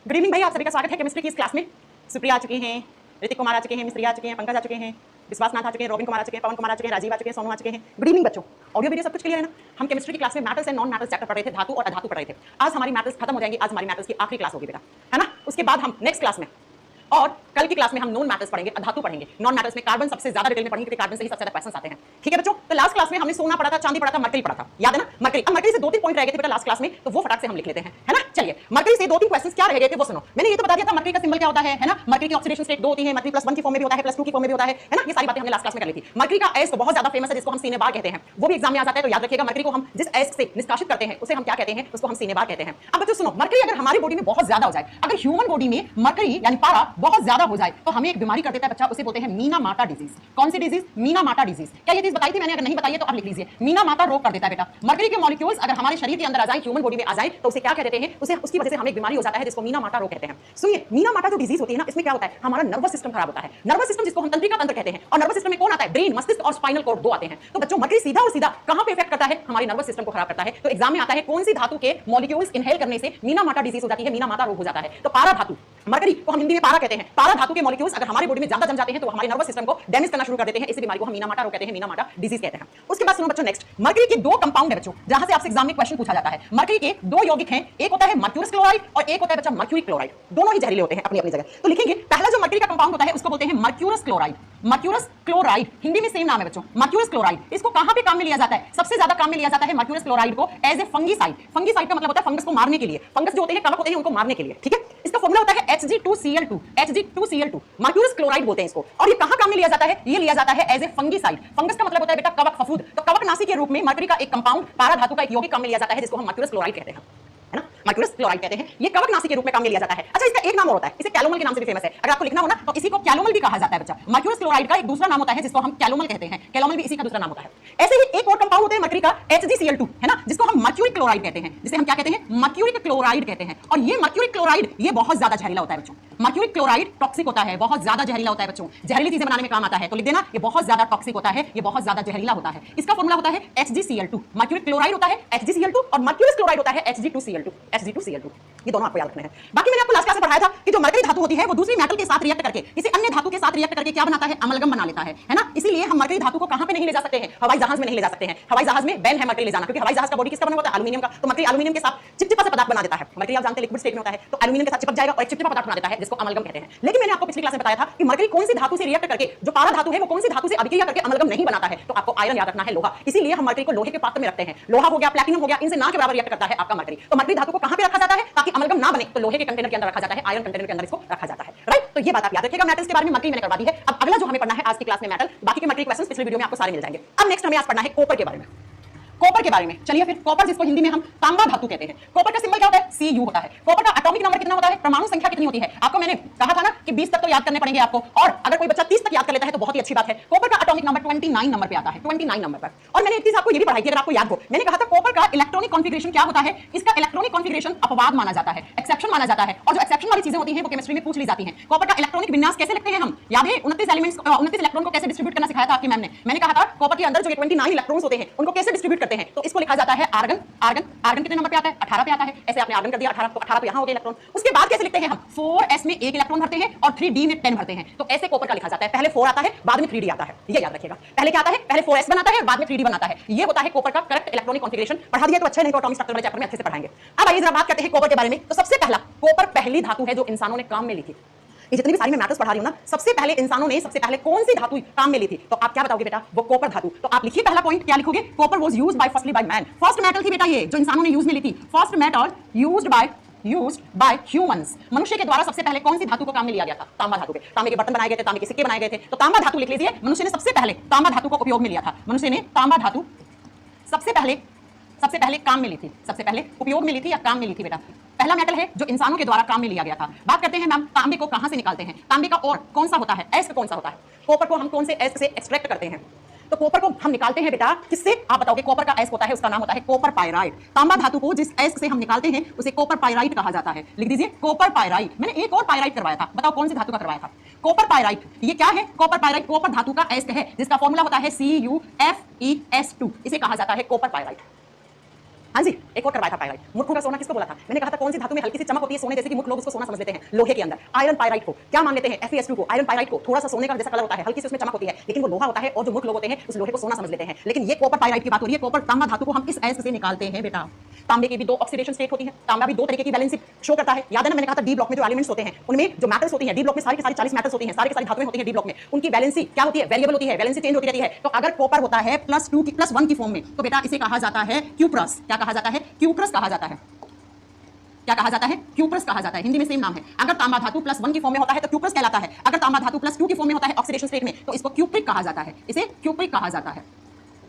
Good evening भाई, आप सभी का स्वागत है केमिस्ट्री की इस क्लास में। सुप्रिया आ चुकी हैं, ऋतिक कुमार आ चुके हैं, मिस्त्री आ चुके हैं, पंकज आ चुके हैं, विश्वासनाथ आ चुके हैं, रोबिन कुमार आ चुके हैं, पवन कुमार आ चुके हैं, राजीव आ चुके हैं, सोनू आ चुके हैं। गुड इवनिंग बच्चों। ऑडियो वीडियो सब कुछ क्लियर है ना? हम केमिस्ट्री की क्लास में metals and non metals chapter पढ़ रहे थे, धातु और अधातु पढ़ रहे थे। आज हमारी मेटल्स खत्म हो जाएंगी, आज हमारी मेटल्स की आखिरी क्लास होगी बेटा, है ना? उसके बाद हम नेक्स्ट क्लास में और कल की क्लास में हम नॉन मेटल्स पढ़ेंगे, अधातु पढ़ेंगे। नॉन मेटल्स में कार्बन सबसे ज्यादा डिटेल में पढ़ेंगे क्योंकि कार्बन से ही सबसे ज्यादा क्वेश्चंस आते हैं। ठीक है बच्चों, तो लास्ट क्लास में हमने सोना पढ़ा था, चांदी पढ़ा था, मरकरी पढ़ा था, याद है ना? मरकरी। अब मरकरी से 2-3 पॉइंट रह गए थे बेटा लास्ट क्लास में, तो वो फटाक से हम लिख लेते हैं, है ना? चलिए, मरकरी से 2-3 क्वेश्चंस क्या रह गए थे वो सुनो। मैंने ये तो बता दिया था मरकरी का सिंबल क्या होता है ना? मरकरी की ऑक्सीडेशन स्टेट 2 होती है, मरकरी +1 की फॉर्म में भी होता है, +2 की फॉर्म में भी होता है ना? ये सारी बातें हमने लास्ट क्लास में कर ली थी। मरकरी का एस्क बहुत ज्यादा फेमस है जिसको हम सीने बार कहते हैं, वो भी एग्जाम में आ जाता है, तो याद रखिएगा मरकरी को हम जिस एस्क से निष्कासित करते हैं उसे हम क्या कहते हैं? उसको हम सीने बार कहते हैं। अब बच्चों सुनो, मरकरी अगर हमारी बॉडी में बहुत ज्यादा हो जाए, अगर ह्यूमन बॉडी में मरकरी यानी पारा बहुत ज्यादा हो जाए तो हमें एक बीमारी कर देता है बच्चा, उसे बोलते हैं मीना माटा डिजीज। कौन सी डिजीज? मीना माटा डिजीज। क्या ये चीज बताई थी मैंने? अगर नहीं बताई है तो आप लिख लीजिए, मीना माटा रोग कर देता है बेटा। मरकरी के मॉलिक्यूल्स अगर हमारे शरीर के अंदर आ जाए, ह्यूमन बॉडी में आ जाए, तो उसे क्या कह देते हैं? उसे उसकी वजह से हमें एक बीमारी हो जाता है जिसको मीना माटा रोग कहते हैं। सुनिए, मीना माटा जो डिजीज होती है ना, इसमें क्या होता है? हमारा नर्वस सिस्टम खराब होता है। नर्वस सिस्टम जिसको हम तंत्रिका तंत्र कहते हैं, और नर्वस सिस्टम में कौन आता है? ब्रेन, मस्तिष्क और स्पाइनल कॉर्ड, दो आते हैं। तो बच्चों मरकरी सीधा और सीधा कहां पे इफेक्ट करता है? हमारी नर्वस सिस्टम को खराब करता है। तो एग्जाम में आता है कौन सी धातु के मॉलिक्यूल्स इनहेल करने से मीना माटा डिजीज हो जाती है, मीना माटा रोग हो जाता है? तो पारा धातु, मरकरी को हम हिंदी में पारा कहते हैं। पारा धातु के मॉलिक्यूल्स अगर हमारी बॉडी में ज्यादा जम जाते हैं तो हमारे नर्वस सिस्टम को डैमेज करना शुरू कर देते हैं। इसी बीमारी को हम मीना माटा रोग कहते हैं, मीना माटा डिजीज कहते हैं। उसके बाद सुनो बच्चों, नेक्स्ट मरकरी के 2 कंपाउंड है बच्चों, जहां से आपसे एग्जाम में क्वेश्चन पूछा जाता है। मरकरी के 2 यौगिक हैं, एक होता है मर्क्यूरस क्लोराइड और एक होता है बच्चा मर्क्यूरी क्लोराइड। दोनों ही जहरीले होते हैं अपनी अपनी जगह। तो लिखेंगे पहला जो मरकरी का कंपाउंड होता है उसको बोलते हैं mercurous chloride. Mercurous chloride Hindi में सेम नाम है बच्चों, मर्क्यूरस क्लोराइड। इसको कहां पे काम में लिया जाता है? सबसे ज्यादा काम में लिया जाता है मर्क्यूरस क्लोराइड को एज ए फंगीसाइड। फंगीसाइड का मतलब होता है फंगस को मारने के लिए। फंगस जो होते हैं, कवक होते हैं, उनको मारने के लिए। ठीक है, इसका फॉर्मूला होता है Hg2Cl2। Hg2Cl2 मर्क्यूरस क्लोराइड बोलते हैं इसको। और ये कहां काम में लिया जाता है? ये लिया जाता है एज ए फंगीसाइड। फंगस का मतलब होता है बेटा कवक, फफूंद। तो कवकनाशी के रूप में मरकरी का एक कंपाउंड, पारा धातु का एक यौगिक काम में लिया जाता है जिसको हम मर्क्यूरस क्लोराइड कहते हैं, है ना? मर्क्यूरस क्लोराइड कहते हैं। ये कवकनाशी के रूप में काम में लिया जाता है। अच्छा, इसका एक नाम और होता है, इसे कैलोमल के नाम से भी फेमस है। अगर आपको लिखना हो ना तो इसी को कैलोमल भी कहा जाता है बच्चा। मर्क्यूरस क्लोराइड का एक दूसरा नाम होता है जिसको हम कैलोमल कहते हैं। कैलोमल भी इसी का दूसरा नाम होता है। ऐसे ही एक और कंपाउंड होता है मरकरी का HgCl2, है ना, जिसको हम मर्क्यूरी क्लोराइड कहते हैं, जिसे हम क्या कहते हैं? मर्क्यूरिक क्लोराइड कहते हैं। और ये मर्क्यूरिक क्लोराइड ये बहुत ज्यादा जहरीला होता है बच्चों। मर्क्यूरिक क्लोराइड टॉक्सिक होता है, बहुत ज्यादा जहरीला होता है बच्चों। जहरीली चीजें बनाने में काम आता है, तो लिख देना ये बहुत ज्यादा टॉक्सिक होता है, ये बहुत ज्यादा जहरीला होता है। इसका फॉर्मूला होता है HgCl2। मर्क्यूरिक क्लोराइड होता है HgCl2 और मर्क्यूरस क्लोराइड होता है Hg2Cl2। ये दोनों आपको याद रखने हैं। बाकी मैंने आपको लास्ट क्लास में पढ़ाया था कि जो मरकरी धातु होती है वो दूसरी मेटल के साथ रिएक्ट करके, किसी अन्य धातु के साथ रिएक्ट करके क्या बनाता है? अमलगम बना लेता है ना? इसीलिए हम मरकरी धातु को कहां पे नहीं ले जा सकते हैं? हवाई जहाज में नहीं ले जा सकते हैं। हवाई जहाज में बैन है मरकरी ले जाना, क्योंकि हवाई जहाज का बॉडी किसका बना होता है? एल्यूमिनियम का। तो मरकरी एल्यूमिनियम के साथ चिपचिपा सा पदार्थ बना देता है। मरकरी आप जानते हैं लिक्विड स्टेट में होता है, तो एल्यूमिनियम के साथ चिपक जाएगा और एक चिपचिपा पदार्थ बना देता है जिसको अमलगम कहते हैं। लेकिन मैंने आपको पिछली क्लास में बताया था कि मरकरी कौन सी धातु से रिएक्ट करके, जो पारा धातु है वो कौन सी धातु से अभिक्रिया करके अमलगम नहीं बनाता है? तो आपको आयरन याद रखना है, लोहा। इसीलिए हम मरकरी को लोहे के पात्र में रखते हैं। लोहा हो गया, प्लैटिनम हो गया, इनसे ना के बराबर रिएक्ट करता है आपका मरकरी। तो मरकरी धातु को कहां पे रखा जाता है ताकि अमलगम ना बने? तो लोहे के कंटेनर के अंदर रखा जाता है, आयरन कंटेनर के अंदर इसको रखा जाता है, राइट? तो ये बात आप याद रखिएगा। मेटल्स के बारे में मरकरी मैंने करवा दी है। अब अगला जो हमें पढ़ना है आज की क्लास में मेटल, बाकी के मरकरी क्वेश्चंस पिछले वीडियो में आपको सारे मिल जाएंगे। अब नेक्स्ट हमें आज पढ़ना है कॉपर के बारे में। कॉपर के बारे में चलिए फिर। कॉपर जिसको हिंदी में हम तांबा धातु कहते हैं। कॉपर का सिंबल क्या होता है? Cu होता है। कॉपर का एटॉमिक नंबर कितना होता है? परमाणु संख्या कितनी होती है? आपको मैंने कहा था ना कि 20 तक तो याद करने पड़ेंगे आपको, और अगर कोई बच्चा 30 तक याद कर लेता है तो बहुत ही अच्छी बात है। कॉपर का एटॉमिक नंबर 29 नंबर पे आता है, 29 नंबर पर। और मैंने एक चीज आपको ये भी पढ़ाई थी, अगर आपको याद हो, मैंने कहा था कॉपर का इलेक्ट्रॉनिक कॉन्फिगरेशन क्या होता है? इसका इलेक्ट्रॉनिक कॉन्फिगरेशन अपवाद माना जाता है, एक्सेप्शन माना जाता है। और जो एक्सेप्शन वाली चीजें होती हैं वो केमिस्ट्री में पूछ ली जाती हैं। कॉपर का इलेक्ट्रॉनिक विन्यास कैसे लिखते हैं हम? याद है 29 एलिमेंट्स, 29 इलेक्ट्रॉन को कैसे डिस्ट्रीब्यूट करना सिखाया था आपकी मैम ने। मैंने कहा था कॉपर के अंदर जो 29 इलेक्ट्रॉन्स होते हैं उनको कैसे डिस्ट्रीब्यूट करते हैं? तो इसको लिखा जाता है आर्गन। आर्गन आर्गन कितने नंबर पे आता है? 18 पे आता है। ऐसे आपने आर्गन कर दिया 18, तो 18 पे यहां हो गए इलेक्ट्रॉन। उसके बाद कैसे लिखते हैं हम? 4s में 1 इलेक्ट्रॉन भरते हैं और 3d में 10 भरते हैं। तो ऐसे कॉपर का लिखा जाता है। पहले 4 आता है, बाद में 3d आता है। ये याद रखिएगा। पहले क्या आता है? पहले 4s बनाता है, बाद में 3d बनाता है। ये होता है कॉपर का करेक्ट इलेक्ट्रॉनिक कॉन्फिगरेशन। पढ़ा दिया तो अच्छा, नहीं तो एटॉमिक स्ट्रक्चर वाले चैप्टर में अच्छे से पढ़ाएंगे। अब आइए जरा बात करते हैं कॉपर के बारे में। तो सबसे पहला, कॉपर पहली धातु है जो इंसानों ने काम में ली थी। ये जितनी भी सारी मैं मैटर्स पढ़ा रही हूं ना, सबसे पहले इंसानों ने सबसे पहले कौन सी धातु काम में ली थी? तो आप क्या बताओगे बेटा? वो कॉपर धातु। तो आप लिखिए पहला पॉइंट, क्या लिखोगे? Copper was used by firstly by man. First metal थी बेटा ये जो इंसानों ने यूज में ली थी। First metal used by humans. मनुष्य के द्वारा सबसे पहले कौन सी धातु को काम में लिया गया था? तांबा धातु पे। तांबे के बर्तन बनाए गए थे, तांबे के सिक्के बनाए गए थे। तो तांबा धातु लिख लीजिए। मनुष्य ने सबसे पहले तांबा धातु को उपयोग में लिया था। मनुष्य ने तांबा धातु सबसे पहले काम में ली थी। सबसे पहले उपयोग में ली थी या काम में ली थी बेटा? पहला मेटल है जो इंसानों के द्वारा काम में लिया गया था। बात करते हैं मैम तांबे को कहां से निकालते हैं? तांबे का और कौन सा होता है? एस्क कौन सा होता है? कॉपर को हम कौन से एस्क से एक्सट्रैक्ट करते हैं? तो कॉपर को हम निकालते हैं बेटा किससे? आप बताओगे। कॉपर का एस्क होता है, उसका नाम होता है कॉपर पायराइट। तांबा धातु को जिस एस्क से हम निकालते हैं उसे कॉपर पायराइट कहा जाता है। लिख दीजिए कॉपर पायराइट। मैंने एक और पायराइट करवाया था, बताओ कौन सी धातु का करवाया था? Copper pyrite. ये क्या है? कॉपर पायराइट कॉपर धातु का एस्क है जिसका फॉर्मूला होता है CuFeS2। इसे कहा जाता है कॉपर पायराइट। हाँ जी, एक और करवाया था पायराइट। मूर्खों का सोना किसको बोला था? मैंने कहा था कौन सी धातु में हल्की सी चमक होती है सोने जैसे कि मूर्ख लोग उसको सोना समझ लेते हैं। लोहे के अंदर आयरन पायराइट को क्या मान लेते हैं? Fe2 को। आयरन पायराइट को थोड़ा सा सोने का जैसा कलर होता है, हल्की सी उसमें चमक होती है, लेकिन वो लोहा होता है और जो मूर्ख लोग होते हैं उस लोहे को सोना समझ लेते हैं। लेकिन ये कॉपर पायराइट की बात हो रही है। कॉपर तांबा धातु को हम इस ऐसे से निकालते हैं बेटा। तांबे की भी दो ऑक्सीडेशन स्टेट होती है। तांबा भी दो तरीके की बैलेंसिंग शो करता है। याद है ना, मैंने कहा था डी ब्लॉक में जो एलिमेंट्स होते हैं उनमें जो मेटल्स होती हैं, डी ब्लॉक में सारी की सारी 40 मेटल्स होती हैं, सारी की सारी धातुएं होती हैं डी ब्लॉक में, उनकी बैलेंसी क्या होती है? वेरिएबल होती है, बैलेंसी चेंज होती रहती है। तो अगर कॉपर होता है +2 की +1 की फॉर्म में, तो बेटा इसे कहा जाता है क्यूप्रस। क्या कहा जाता है? क्यूप्रस कहा जाता है। क्या कहा जाता है? क्यूप्रस कहा जाता है। हिंदी में सेम नाम है। अगर तांबा धातु +1 की फॉर्म में होता है तो क्यूप्रस कहलाता है। अगर तांबा धातु +2 की फॉर्म में होता है ऑक्सीडेशन स्टेट में, तो इसको क्यूप्रिक कहा जाता है। इसे क्यूप्रिक कहा जाता है।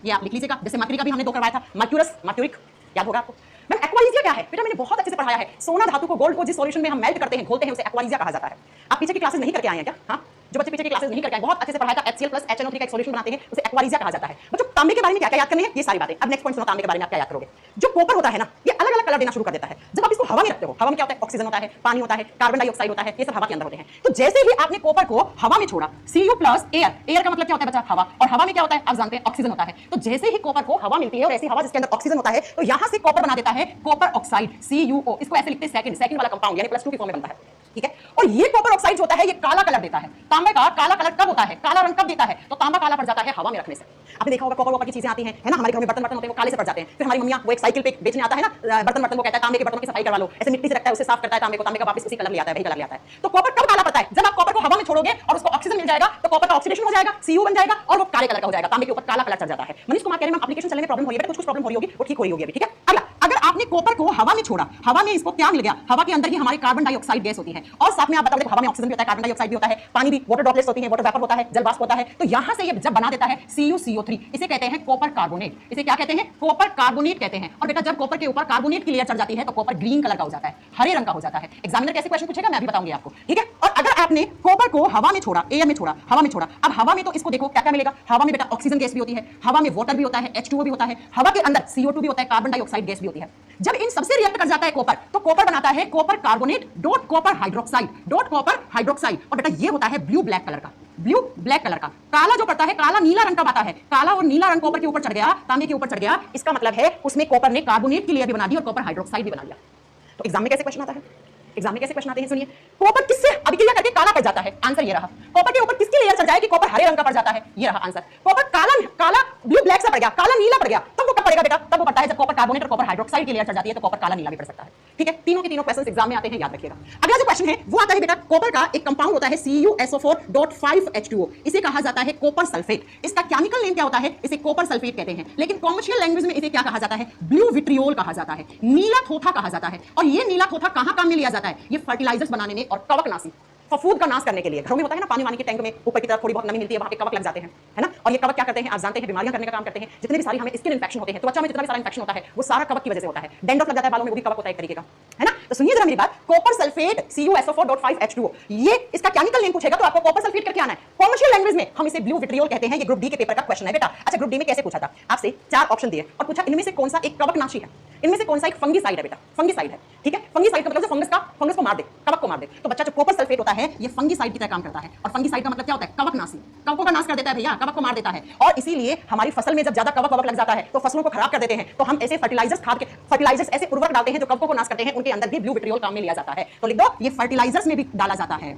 ये आप लिख लीजिएगा। जैसे मर्क्यूरी का भी हमने 2 करवाया था, मर्क्यूरस, मर्क्यूरिक, याद होगा आपको। मैम एक्वालिजिया क्या है? बेटा मैंने बहुत अच्छे से पढ़ाया है। सोना धातु को, गोल्ड को जिस सॉल्यूशन में हम मेल्ट करते हैं, घोलते हैं, उसे एक्वालिजिया कहा जाता है। आप पीछे की क्लासेस नहीं करके आए हैं क्या? हाँ, जो बच्चे पीछे की क्लासेस नहीं करके आए, बहुत अच्छे से पढ़ाया था। HCl + HNO3 का एक सॉल्यूशन बनाते हैं, उसे एक्वालिजिया कहा जाता है। बच्चों तांबे के बारे में क्या-क्या याद करने हैं? ये सारी बातें। अब नेक्स्ट पॉइंट सुनो, तांबे के बारे में आप क्या याद करोगे? जो कॉपर होता है ना, ये अलग-अलग कलर देना शुरू कर देता है जब आप इसको हवा में रखते हो। हवा में क्या होता है? ऑक्सीजन होता है, पानी होता है, कार्बन डाइऑक्साइड होता है, ये सब हवा के अंदर होते हैं। तो जैसे ही आपने कॉपर को हवा में छोड़ा, Cu + एयर, एयर का मतलब क्या होता है बच्चा? हवा। और हवा में क्या होता है? आप जानते हैं ऑक्सीजन होता है। तो जैसे ही कॉपर को हवा मिलती है और ऐसी हवा जिसके अंदर ऑक्सीजन होता है, तो यहां से कॉपर बना देता है कॉपर ऑक्साइड, CuO। इसको ऐसे लिखते हैं सेकंड वाला कंपाउंड, यानी +2 की फॉर्म में बनता है। ठीक है, और ये कॉपर ऑक्साइड होता है, ये काला कलर देता है। तांबे का काला कलर कब होता है? काला रंग कब देता है? तो तांबा काला पड़ जाता है हवा में रखने से। आपने देखा होगा कॉपर की चीजें आती हैं, है ना, हमारे घर में बर्तन होते हैं, वो काले से पड़ जाते हैं। फिर हमारी मम्मियां वो एक साइकिल पे बेचने आता है ना बर्तन, वो कहता है तांबे के बर्तनों की सफाई करवा लो, ऐसे मिट्टी से रखता है, उसे साफ करता है तांबे को, तांबे का वापस उसी कलर ले आता है, वही कलर ले आता है। तो कॉपर कब काला पड़ता है? जब आप कॉपर को हवा में छोड़ोगे और उसको ऑक्सीजन मिल जाएगा, तो कॉपर का ऑक्सीडेशन हो जाएगा, Cu बन जाएगा और वो काले कलर का हो जाएगा, तांबे के ऊपर काला कलर चढ़ जाता है। मनीष कुमार कह रहे हैं एप्लीकेशन चलने में प्रॉब्लम हो रही है, कुछ प्रॉब्लम हो रही होगी, वो ठीक हो रही होगी अभी। ठीक है, अगला, अगर आपने कॉपर को हवा में छोड़ा, हवा में इसको क्या मिल गया? हवा के अंदर ही हमारी कार्बन डाइऑक्साइड गैस होती है, और साथ में आप बताओ हवा में ऑक्सीजन भी होता है, कार्बन डाइऑक्साइड भी होता है, पानी भी, वाटर ड्रॉपलेट्स होती हैं, वाटर वेपर होता है, जल वाष्प होता है। तो यहां से ये जब बना देता है CuCO3, इसे कहते हैं कॉपर कार्बोनेट। इसे क्या कहते हैं? कॉपर कार्बोनेट कहते हैं। और बेटा जब कॉपर के ऊपर कार्बोनेट की लेयर चढ़ जाती है तो कॉपर ग्रीन कलर का हो जाता है, हरे रंग का हो जाता है। एग्जामिनर कैसे क्वेश्चन पूछेगा मैं अभी बताऊंगी आपको। ठीक है, और अगर आपने कॉपर को हवा में छोड़ा, एयर में छोड़ा, हवा में छोड़ा, अब हवा में तो इसको देखो क्या क्या मिलेगा? हवा में बेटा ऑक्सीजन गैस भी होती है, हवा में वाटर भी होता है, H2O भी होता है, हवा के अंदर CO2 भी होता है, कार्बन डाइऑक्साइड गैस भी होती है। जब इन सबसे रिएक्ट कर जाता है कॉपर, तो कॉपर बनाता है copper carbonate dot copper hydroxide, dot copper hydroxide. और बेटा ये होता है ब्लू ब्लैक कलर का, ब्लू ब्लैक कलर का। काला जो पड़ता है, काला नीला रंग का आता है, काला और नीला रंग कॉपर के ऊपर चढ़ गया, तांबे के ऊपर चढ़ गया, इसका मतलब है उसमें कॉपर ने कार्बोनेट की लेयर भी बना दी और कॉपर हाइड्रोक्साइड भी बना दिया। तो एग्जाम में कैसे क्वेश्चन आता है? एग्जाम में कैसे क्वेश्चन आते हैं सुनिए। कॉपर किससे अभिक्रिया करके काला पड़ जाता है? आंसर ये रहा। कॉपर के ऊपर किसकी लेयर चढ़ जाए कि कॉपर हरे रंग का पड़ जाता है? ये रहा आंसर। कॉपर काला ब्लू ब्लैक सा पड़ गया, काला नीला पड़ गया, तब वो कब पड़ेगा बेटा? तब वो पड़ता है जब कॉपर कार्बोनेट और कॉपर हाइड्रोक्साइड की लेयर चढ़ जाती है, तो कॉपर काला नीला भी पड़ सकता है। ठीक है, तीनों के तीनों क्वेश्चंस एग्जाम में आते हैं, याद रखिएगा। अगला जो क्वेश्चन है वो आता है बेटा, कॉपर का एक कंपाउंड होता है CuSO4.5H2O, इसे कहा जाता है कॉपर सल्फेट। इसका केमिकल नेम क्या होता है? इसे कॉपर सल्फेट कहते हैं, लेकिन कॉमर्शियल लैंग्वेज में इसे क्या कहा जाता है? ब्लू विट्रियोल कहा जाता है, नीला थोथा कहा जाता है। और ये नीला थोथा कहां काम में लिया जाता है? ये फर्टिलाइजर्स बनाने में और कवकनाशी, फफूंद का नाश करने के लिए। घरों में होता है ना, पानी के टैंक में ऊपर की तरफ थोड़ी बहुत नमी मिलती है, वहां पे कवक लग जाते हैं, है ना। और ये कवक क्या करते हैं आप जानते हैं? बीमारियां करने का काम करते हैं। जितने भी सारी हमें स्किन इंफेक्शन होते हैं, त्वचा में जितना भी सारा इंफेक्शन होता है, वो सारा कवक की वजह से होता है। डेंड्रफ लग जाता है बालों में, वो भी कवक होता है एक तरीके का, है ना। तो सुनिए जरा मेरी बात, कॉपर सल्फेट CuSO4.5H2O, ये इसका केमिकल नेम पूछेगा तो आपको कॉपर सल्फेट करके आना है। कॉमर्शियल लैंग्वेज में हम इसे ब्लू विट्रियोल कहते हैं। ये ग्रुप डी के पेपर का क्वेश्चन है बेटा। अच्छा, ग्रुप डी में कैसे पूछा था? आपसे 4 ऑप्शन दिए और पूछा इनमें से कौन सा एक कवकनाशी है, इनमें से कौन सा एक फंगिसाइड है बेटा? फंगिसाइड है। ठीक है, फंगिसाइड का मतलब जो फंगस को मार दे, कवक को मार दे। तो बच्चा जो कॉपर सल्फेट होता है ये फंगिसाइड की तरह काम करता है। और फंगिसाइड का मतलब क्या होता है? कवकनाशी, कवकों का नाश कर देता है भैया, कवक को मार देता है। और इसीलिए हमारी फसल में जब ज्यादा कवक लग जाता है तो फसलों को खराब कर देते हैं। तो हम ऐसे फर्टिलाइजर्स ऐसे उर्वरक डालते हैं जो कवकों को नाश करते हैं, उनके अंदर भी ब्लू विट्रियोल काम में लिया जाता है। तो लिख दो, ये फर्टिलाइजर्स में भी डाला जाता है।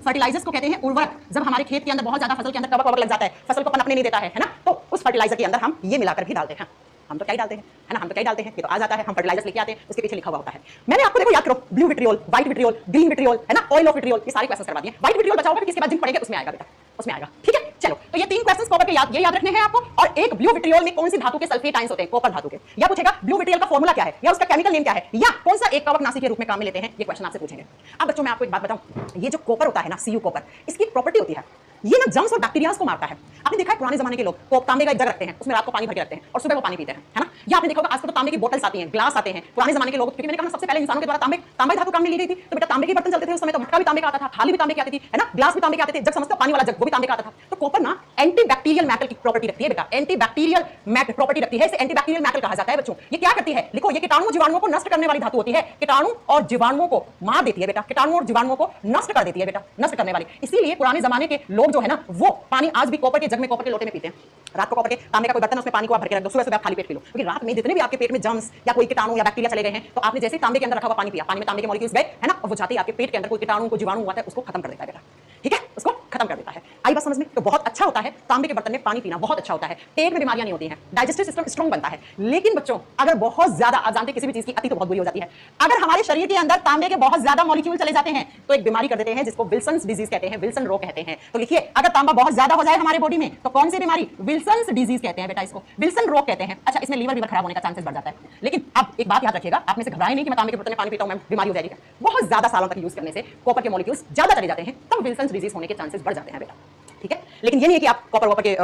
फर्टिलाइजर्स को कहते हैं उर्वरक। जब हमारे खेत के अंदर बहुत ज्यादा फसल के अंदर कवक लग जाता है, फसल को पनपने नहीं देता है ना, तो उस फर्टिलाइजर के अंदर हम ये मिलाकर भी डालते हैं। हम तो क्या ही डालते हैं, है ना, हम तो क्या ही डालते हैं, ये तो आ जाता है, हम फर्टिलाइजर्स लेके आते हैं, उसके पीछे लिखा हुआ होता है। मैंने आपको देखो याद करो, blue vitriol, white vitriol, green vitriol, है ना, ऑयल ऑफ विट्रियोल, ये सारे क्वेश्चन करवा दिए। व्हाइट विट्रियोल बचा होगा, किसके बाद जिंक पड़ेगा उसमें आएगा बेटा, उसमें आएगा। ठीक है, चलो, तो ये 3 क्वेश्चंस कॉपर के याद रखने हैं आपको। और एक ब्लू विट्रियोल में कौन सी धातु के सल्फेट आयंस होते हैं? कॉपर धातु के। या पूछेगा ब्लू विट्रियोल का फॉर्मूला क्या है, या उसका केमिकल नेम क्या है, या कौन सा एक कवकनाशी के रूप में काम में लेते हैं, ये क्वेश्चन आपसे पूछेंगे। अब बच्चों मैं आपको एक बात बताऊं, ये जो कॉपर होता है ना, Cu कॉपर, इसकी एक प्रॉपर्टी होती है, ये ना जर्म्स और बैक्टीरियाज को मारता है। आपने देखा है पुराने जमाने के लोग तांबे का एक जग रखते हैं, उसमें रात को पानी भर के रखते हैं और सुबह वो पानी पीते हैं, है ना। या आपने देखा होगा आजकल तो तांबे की बोतल्स आती हैं, ग्लास आते हैं। पुराने जमाने के लोग, क्योंकि मैंने कहा सबसे पहले इंसानों के द्वारा तांबे धातु काम में ली गई थी, तो बेटा तांबे के बर्तन चलते थे उस समय। तो मटका भी तांबे का आता था, थाली भी तांबे की आती थी, है ना, ग्लास भी तांबे के आते थे, जग समझते पानी वाला जग वो भी तांबे का आता था। तो कॉपर ना एंटी बैक्टीरियल मेटल की प्रॉपर्टी रखती है बेटा, एंटी बैक्टीरियल प्रॉपर्टी रखती है, इसे एंटी बैक्टीरियल मेटल कहा जाता है बच्चों। ये क्या करती है, लिखो, ये कीटाणु जीवाणुओं को नष्ट करने वाली धातु होती है। कीटाणु और जीवाणुओं को मार देती है बेटा, कीटाणु और जीवाणुओं को नष्ट कर देती है बेटा, नष्ट करने वाली। इसीलिए पुराने जमाने के लोग लोग जो है ना वो पानी आज भी कॉपर के जग में, कॉपर के लोटे में पीते हैं। रात को कॉपर के तांबे का कोई बर्तन, उसमें पानी को आप भर के रख दो, सुबह सुबह आप खाली पेट पी लो, क्योंकि रात में जितने भी आपके पेट में जर्म्स या कोई कीटाणु या बैक्टीरिया चले गए हैं, तो आपने जैसे तांबे के अंदर रखा हुआ पानी पिया, पानी में तांबे के मॉलिक्यूल्स गए है ना, और वो जाते ही आपके पेट के अंदर कोई कीटाणु, को जीवाणु हुआ है, उसको खत्म कर देता है बेटा। ठीक है, उसको खत्म कर देता है। आई बात समझ में? तो बहुत अच्छा होता है तांबे के बर्तन में पानी पीना, बहुत अच्छा होता है। पेट में बीमारियां नहीं होती हैं, डाइजेस्टिव सिस्टम स्ट्रांग बनता है। लेकिन बच्चों अगर बहुत ज्यादा, आप जानते हैं किसी भी चीज की अति तो बहुत बुरी हो जाती है, अगर हमारे शरीर के अंदर तांबे के बहुत ज्यादा मॉलिक्यूल चले जाते हैं तो एक बीमारी कर देते हैं जिसको विल्सन्स डिजीज कहते हैं, विल्सन रोग कहते हैं। तो लिखिए, अगर तांबा बहुत ज्यादा हो जाए हमारे बॉडी में तो कौन सी बीमारी? विल्सन्स डिजीज कहते हैं बेटा, इसको विल्सन रोग कहते हैं। अच्छा, इसमें लीवर खराब होने का चांसेस बढ़ जाता है। लेकिन अब एक बात याद रखिएगा, आप में से घबराए नहीं कि मैं तांबे के बर्तन में पानी पीता हूं मैं बीमारी हो जाएगी। बहुत ज्यादा सालों तक यूज करने से कॉपर के मॉलिक्यूल्स ज्यादा चले जाते हैं, तब विल्सन्स डिजीज होने के चांसेस बढ़ जाते हैं बेटा। ठीक है, लेकिन ये नहीं है कि आप कॉपर वॉपर के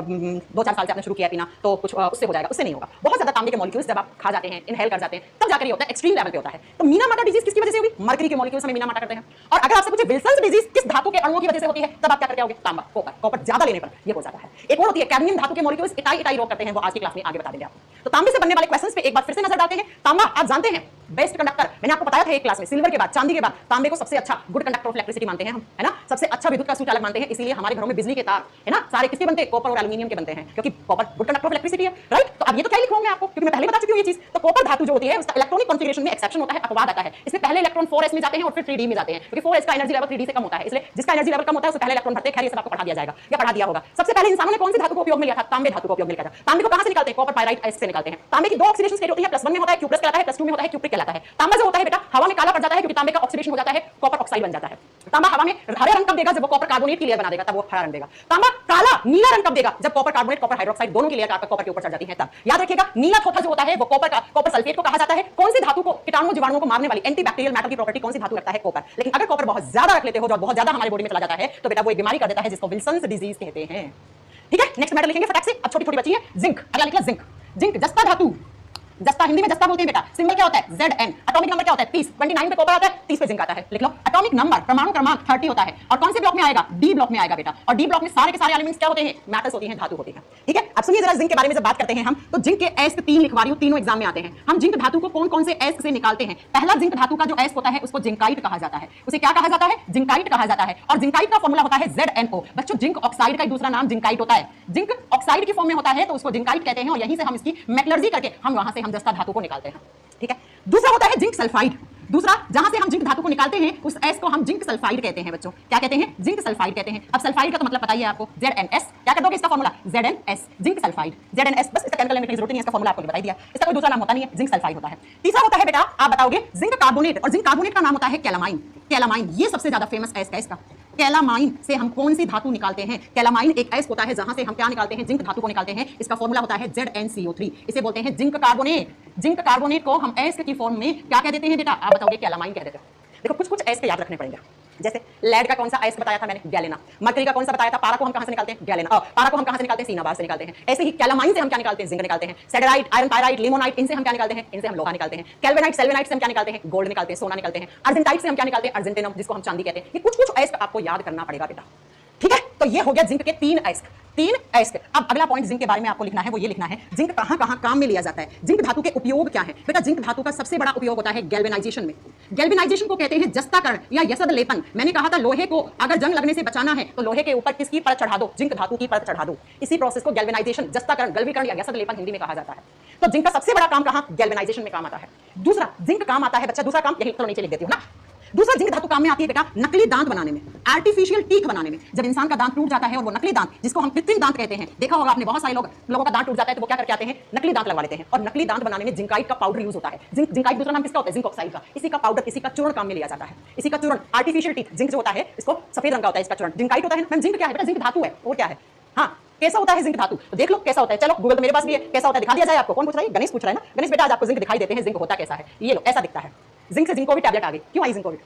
2-4 साल से आपने शुरू किया पीना तो कुछ उससे हो जाएगा, उससे नहीं होगा। बहुत ज्यादा तांबे के मॉलिक्यूल्स जब आप खा जाते हैं, इनहेल कर जाते हैं, तब जाकर ये होता है, एक्सट्रीम लेवल पे होता है। तो मीना माटा डिजीज किसकी वजह से हुई? मरकरी के मॉलिक्यूल्स हमें मीना माटा करते हैं। और अगर आपसे पूछे विल्सन्स डिजीज किस धातु के अणुओं की वजह से होती है, तब आप क्या करके आओगे? तांबा, कॉपर, कॉपर ज्यादा लेने पर ये हो जाता है। एक और होती है कैडमियम धातु के मॉलिक्यूल्स इटाई इटाई रोग करते हैं, वो आज की क्लास में आगे बता देंगे आपको। तो तांबे से बनने वाले क्वेश्चंस पे एक बार फिर से नजर डालते हैं। तांबा आप जानते हैं बेस्ट कंडक्टर, मैंने आपको बताया था एक क्लास में, सिल्वर के बाद, चांदी के बाद तांबे को सबसे अच्छा गुड कंडक्टर ऑफ इलेक्ट्रिसिटी मानते हैं हम, है ना, सबसे अच्छा विद्युत का सुचालक मानते हैं। इसीलिए हमारे घरों में बिजली के तार है ना सारे किसके बनते हैं? कॉपर और एल्यूमिनियम के बनते हैं, क्योंकि copper good conductor of electricity है, राइट। तो अब ये तो क्या लिखूंगा आपको, क्योंकि मैं पहले बता चुकी हूं ये चीज। तो कॉपर धातु जो होती है उसका इलेक्ट्रॉनिक कॉन्फिगरेशन में एक्सेप्शन होता है, अपवाद आता है। इसमें पहले इलेक्ट्रॉन 4s में जाते हैं और फिर 3d में जाते हैं, क्योंकि 4s का एनर्जी लेवल 3d से कम होता है, इसलिए जिसका एनर्जी लेवल कम होता है उससे पहले इलेक्ट्रॉन भरते हैं। खैर ये सब आपको पढ़ा दिया जाएगा या पढ़ा दिया होगा। सबसे पहले इंसानों ने कौन सी धातु को उपयोग में लिया था? तांबे धातु को उपयोग में लिया था। तांबे को कहां से निकालते हैं? कॉपर पाइराइट एस से निकालते हैं। तांबे की दो ऑक्सीडेशन स्टेट होती है, +1 में होता है क्यूप्लस कहलाता है, +2 में होता है क्यूप्रिक कहलाता है। तांबा जो होता है बेटा हवा में काला पड़ जाता है, क्योंकि तांबे का ऑक्सीडेशन हो जाता है, कॉपर ऑक्साइड बन जाता है। तांबा हवा में हरे रंग कब देगा? जब वो कॉपर कार्बोनेट की लेयर बना देगा, तब वो हरा रंग देगा। तांबा काला नीला रंग कब देगा? जब कॉपर कार्बोनेट, कॉपर हाइड्रोक्साइड दोनों की लेयर कॉपर के ऊपर चढ़ जाती है, तब। याद रखिएगा, नीला थोथा जो होता है वो कॉपर सल्फेट को कहा जाता है। कौन सी धातु को कीटाणु जीवाणुओं को मारने वाली एंटीबैक्टीरियल मैटर की प्रॉपर्टी कौन सी धातु रखता है? कॉपर। लेकिन अगर कॉपर बहुत ज्यादा रख लेते हो, जो बहुत ज्यादा हमारे बॉडी में चला जाता है, तो बेटा वो एक बीमारी कर देता है जिसको विल्सन्स डिजीज कहते हैं। ठीक है, नेक्स्ट मैटर लिखेंगे फटाक से। अब छोटी छोटी बची है जिंक। अगला लिखना जिंक। जिंक जस्ता धातु, जस्ता हिंदी में जस्ता बोलते हैं बेटा। सिंबल क्या होता है? Zn। एटॉमिक नंबर क्या होता है? 30। 29 पे कॉपर आता है, 30 पे जिंक आता है। लिख लो, एटॉमिक नंबर परमाणु क्रमांक 30 होता है। और कौन से ब्लॉक में आएगा? डी ब्लॉक में आएगा बेटा। और डी ब्लॉक में सारे के सारे एलिमेंट्स क्या होते हैं? मैटर्स होती हैं, धातु होती है। ठीक है, अब सुनिए जरा जिंक के बारे में जब बात करते हैं हम, तो जिंक के एस्क 3 लिखवा रही हूं, तीनों एग्जाम में आते हैं। हम जिंक धातु को कौन कौन से एस्क से निकालते हैं? पहला जिंक धातु का जो एस्क होता है उसको जिंकाइट कहा जाता है। उसे क्या कहा जाता है? जिंकाइट कहा जाता है। और जिंकाइट का फॉर्मूला होता है ZnO। बच्चों जिंक ऑक्साइड का दूसरा नाम जिंकाइट होता है। जिंक ऑक्साइड की फॉर्म में होता है तो उसको जिंकाइट कहते हैं, और यहीं से हम इसकी मेटलर्जी करके हम वहां से हम जस्ता धातु को निकालते हैं। ठीक है, दूसरा होता है जिंक सल्फाइड। दूसरा जहां से हम जिंक धातु को निकालते हैं उस एस को हम जिंक सल्फाइड कहते हैं बच्चों। क्या कहते हैं? जिंक सल्फाइड कहते हैं। अब सल्फाइड का तो मतलब बताइए आपको, ZnS। क्या कर दोगे इसका formula? ZnS, zinc sulphide, ZnS। बस इसका केमिकल नेम की जरूरत नहीं है, इसका फॉर्मूला आपको बता दिया। इसका कोई दूसरा नाम होता नहीं है, जिंक सल्फाइड होता है। तीसरा होता है बेटा, आप बताओगे जिंक कार्बोनेट, और जिंक कार्बोनेट का नाम होता है कैलामाइन। कैलामाइन ये सबसे ज्यादा फेमस एस है इसका। कैलामाइन से हम कौन सी धातु निकालते हैं? कैलामाइन एक एस होता है जहां से हम क्या निकालते हैं? जिंक धातु को निकालते हैं। इसका फॉर्मूला होता है ZnCO3। इसे बोलते हैं जिंक कार्बोनेट। जिंक कार्बोनेट को हम एस की फॉर्म में क्या कह देते हैं बेटा? आप बताओगे कैलामाइन कह देते हो। देखो कुछ कुछ एस के याद रखने पड़ेंगे, जैसे लेड का कौन सा एस बताया था मैंने? गैलेना। मरकरी का कौन सा बताया था? पारा को हम कहां से निकालते हैं? गैलेना। पारा को हम कहां से निकालते हैं? सिनाबार से निकालते हैं। ऐसे ही कैलामाइन से हम क्या निकालते हैं? जिंक निकालते हैं। सेडेराइट, आयरन पायराइट, लिमोनाइट, इनसे हम क्या निकालते हैं? इनसे हम लोहा निकालते हैं। कैल्विनाइट, सेल्वेनाइट से हम क्या निकालते हैं? गोल्ड निकालते हैं, सोना निकालते हैं। अर्जेंटाइट से हम क्या निकालते हैं? अर्जेंटिनम, जिसको हम चांदी कहते हैं। ये कुछ कुछ एस आपको याद करना पड़ेगा बेटा। ठीक है, तो ये हो गया जिंक के 3 एस्क। 3 एस्क। अब अगला पॉइंट जिंक के बारे में आपको लिखना है, वो ये लिखना है जिंक कहां कहां काम में लिया जाता है। जिंक धातु के उपयोग क्या है बेटा? जिंक धातु का सबसे बड़ा उपयोग होता है गैल्वेनाइजेशन में। गैल्वेनाइजेशन को कहते हैं जस्ताकरण या यसद लेपन। मैंने कहा था लोहे को अगर जंग लगने से बचाना है तो लोहे के ऊपर किसकी परत चढ़ा दो? जिंक धातु की परत चढ़ा दो। इसी प्रोसेस को गैल्वेनाइजेशन, जस्ताकरण, गलवीकरण या यसद लेपन हिंदी में कहा जाता है। तो जिंक का सबसे बड़ा काम कहां? गैल्वेनाइजेशन में काम आता है। दूसरा जिंक काम आता है बच्चा, दूसरा काम यही तो नीचे लिख देती हूं ना। दूसरा जिंक धातु काम में आती है बेटा नकली दांत बनाने में, आर्टिफिशियल टीथ बनाने में। जब इंसान का दांत टूट जाता है और वो नकली दांत जिसको हम कृत्रिम दांत कहते हैं, देखा होगा आपने बहुत सारे लोगों का दांत टूट जाता है तो वो क्या करके आते हैं? नकली दांत लगवा लेते हैं। और नकली दांत बनाने में जिंकाइट का पाउडर यूज होता है। जिंकाइट दूसरा नाम किसका होता है? जिंक ऑक्साइड का। इसी का पाउडर, इसी का चूर्ण काम में लिया जाता है। इसी का चूर्ण, आर्टिफिशियल टीथ, जिंक जो होता है इसको सफेद रंग का होता है, इसका चूर्ण जिंकाइट होता है। मैम जिंक क्या है बेटा? जिंक धातु है। और क्या है? हाँ, कैसा होता है जिंक धातु? तो देख लो कैसा होता है। चलो गूगल तो मेरे पास भी है, कैसा होता है दिखा दिया जाए आपको। कौन पूछ रहा है? गणेश पूछ रहा है ना। गणेश बेटा आज आपको जिंक दिखाई देते हैं, जिंक होता कैसा है? ये लो ऐसा दिखता है। जिंक से जिंकोविट टैबलेट आ गई। क्यों आई जिंकोविट?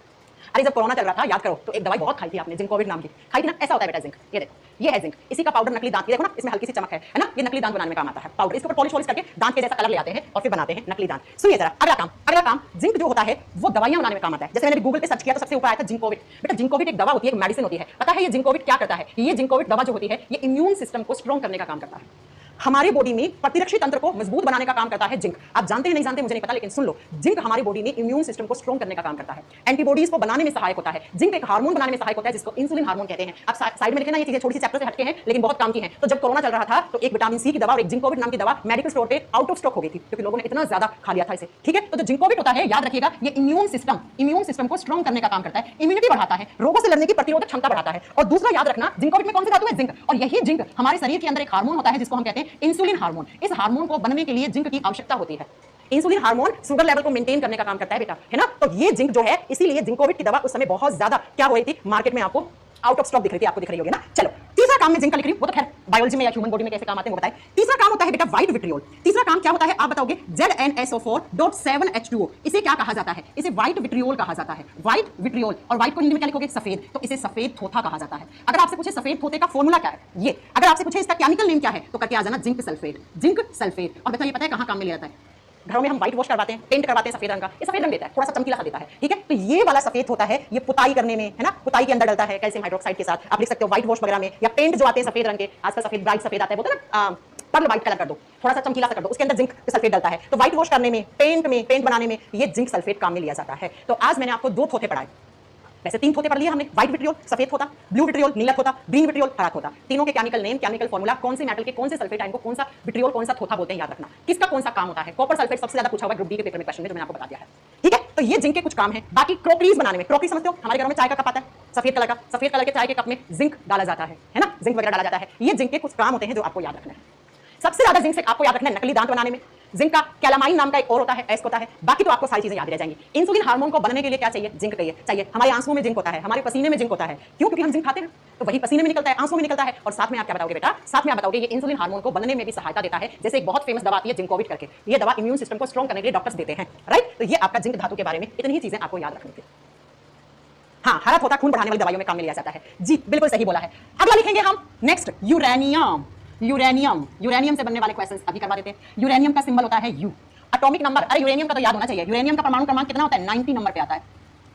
अरे जब कोरोना चल रहा था याद करो तो एक दवाई बहुत खाई थी आपने, जिंकोविट नाम की खाई थी ना। ऐसा होता है बेटा जिंक। ये देखो, ये है जिंक। इसी का पाउडर नकली दांत, ये देखो ना इसमें हल्की सी चमक है ना। ये नकली दांत बनाने में काम आता है पाउडर। इसके ऊपर पॉलिश वॉलिश करके दांत के जैसा कलर ले आते हैं और फिर बनाते हैं नकली दांत। सुनिए जरा अगला काम जिंक जो होता है वो दवाइयां बनाने में काम आता है। जैसे मैंने गूगल पे सर्च किया तो सबसे ऊपर आया था जिंकोविट। बेटा जिंकोविट एक दवा होती है, एक मेडिसिन होती है। पता है ये जिंकोविट क्या करता है? ये जिंकोविट दवा जो होती है ये इम्यून सिस्टम को स्ट्रॉन्ग करने का काम करता है। हमारे बॉडी में प्रतिरक्षी तंत्र को मजबूत बनाने का काम करता है जिंक। आप जानते हैं नहीं जानते मुझे नहीं पता, लेकिन सुन लो, जिंक हमारी बॉडी में इम्यून सिस्टम को स्ट्रॉन्ग करने का काम करता है, एंटीबॉडीज को बनाने में सहायक होता है। जिंक एक हार्मोन बनाने में सहायक होता है जिसको इंसुलिन हार्मोन कहते हैं। आप साइड में लिखे ना, ये चीजें छोटी सी चैप्टर से हटके हैं लेकिन बहुत काम की हैं। तो जब कोरोना चल रहा था तो एक विटामिन सी की दवा और एक जिंकोविट नाम की दवा मेडिकल स्टोर पे आउट ऑफ स्टॉक हो गई थी क्योंकि लोगों ने इतना ज्यादा खा लिया था इसे। ठीक है, तो जो जिंकोविट होता है, याद रखिएगा, ये इम्यून सिस्टम को स्ट्रॉन्ग करने का काम करता है, इम्यूनिटी बढ़ाता है, रोगों से लड़ने की प्रतिरोधक क्षमता बढ़ाता है। और दूसरा याद रखना, जिंकोविट में कौन सी धातु है? जिंक। और यही जिंक हमारे शरीर के अंदर एक हार्मोन होता है जिसको हम कहते हैं इंसुलिन हार्मोन। इस हार्मोन को बनने के लिए जिंक की आवश्यकता होती है। इंसुलिन हार्मोन शुगर लेवल को मेंटेन करने का काम करता है बेटा, है ना। तो ये जिंक जो है, इसीलिए जिंकोविट की दवा उस समय बहुत ज्यादा क्या हो रही थी मार्केट में, आपको आउट ऑफ स्टॉक दिख रही थी, आपको दिख रही होगी ना। चलो, तीसरा काम मैं जिंक का लिख रही हूं, वो तो खैर बायोलॉजी में या ह्यूमन बॉडी में कैसे काम आते हैं वो बताएं। तीसरा काम होता है बेटा व्हाइट विट्रियोल। तीसरा काम क्या होता है आप बताओगे? ZnSO4.7H2O। इसे क्या कहा जाता है? इसे व्हाइट विट्रियोल कहा जाता है। व्हाइट विट्रियोल, और व्हाइट को हिंदी में क्या लिखोगे? सफेद। तो इसे सफेद थोथा कहा जाता है। अगर आपसे पूछे सफेद थोथे का फॉर्मूला क्या है, ये अगर आपसे पूछे इसका केमिकल नेम क्या है, तो करके आ जाना जिंक सल्फेट। Zinc sulphate. और बेटा ये पता है कहां काम में लिया जाता है? घरों में हम व्हाइट वॉश करवाते हैं, पेंट करवाते हैं सफेद रंग का, ये सफेद रंग देता है, थोड़ा सा चमकीला सा देता है। ठीक है, तो ये वाला सफेद होता है, ये पुताई करने में, है ना, पुताई के अंदर डलता है कैल्शियम हाइड्रोक्साइड के साथ। आप लिख सकते हो व्हाइट वॉश वगैरह में, या पेंट जो आते हैं सफेद रंग के, आजकल सफेद ब्राइट सफेद आता है, बोलते हैं ना, पर्ल व्हाइट कलर कर दो, थोड़ा सा चमकीला सा कर दो, उसके अंदर जिंक सल्फेट डलता है। तो व्हाइट वॉश करने में, पेंट बनाने में ये जिंक सल्फेट काम में लिया जाता है। तो आज मैंने आपको 2 थोथे पढ़ाए, वैसे 3 थोथे पढ़ लिए हमने, व्हाइट विट्रियोल सफेद होता, ब्लू विट्रियोल नीला होता, ग्रीन विट्रियोल हरा होता। तीनों के केमिकल नेम, केमिकल फॉर्मूला, कौन से मेटल के कौन से सल्फेट आयन को कौन सा विट्रियोल कौन सा थोथा बोलते हैं, याद रखना। किसका कौन सा काम होता है? कॉपर सल्फेट सबसे ज्यादा पूछा हुआ है ग्रुप डी के पेपर में क्वेश्चन में, जो मैंने आपको बता दिया है। ठीक है, तो ये जिंक के कुछ काम है। बाकी क्रॉकरीज बनाने में, क्रॉकरी समझते हो, हमारे घरों में चाय का कप आता है सफेद कलर का, सफेद कलर के चाय के कप में जिंक डाला जाता है ना, जिंक वगैरह डाला जाता है। ये जिंक के कुछ काम होते हैं जो आपको याद रखना है। सबसे ज्यादा जिंक से आपको याद रखना है नकली दांत बनाने में। जिंक का कैलामाइन नाम का एक और होता है, एस होता है। बाकी तो आपको सारी चीजें याद रह जाएंगी। इंसुलिन हार्मोन को बनने के लिए क्या चाहिए? जिंक चाहिए। हमारे आंसुओं में जिंक होता है, हमारे पसीने में जिंक होता है। क्यों? क्योंकि हम जिंक खाते हैं, तो वही पसीने में निकलता है, आंसुओं में निकलता है। और साथ में आप क्या बताओगे बेटा? साथ में आप बताओगे ये इंसुलिन हार्मोन को बनने में भी सहायता देता है। जैसे एक बहुत फेमस दवा आती है जिंकोविट करके, ये दवा इम्यून सिस्टम को स्ट्रॉन्ग करने के लिए डॉक्टर्स देते हैं, राइट। तो ये आपका जिंक धातु के बारे में इतनी ही चीजें आपको याद रखनी थी। हाँ, हरा थोथा खून बढ़ाने वाली दवाइयों में काम में लिया जाता है जी, बिल्कुल सही बोला है। अगला लिखेंगे हम नेक्स्ट यूरेनियम। यूरेनियम से बनने वाले क्वेश्चंस अभी करवा देते हैं। यूरेनियम का सिंबल होता है यू। एटॉमिक नंबर, अरे यूरेनियम का तो याद होना चाहिए। यूरेनियम का परमाणु क्रमांक कितना होता है? 90 नंबर पे आता है।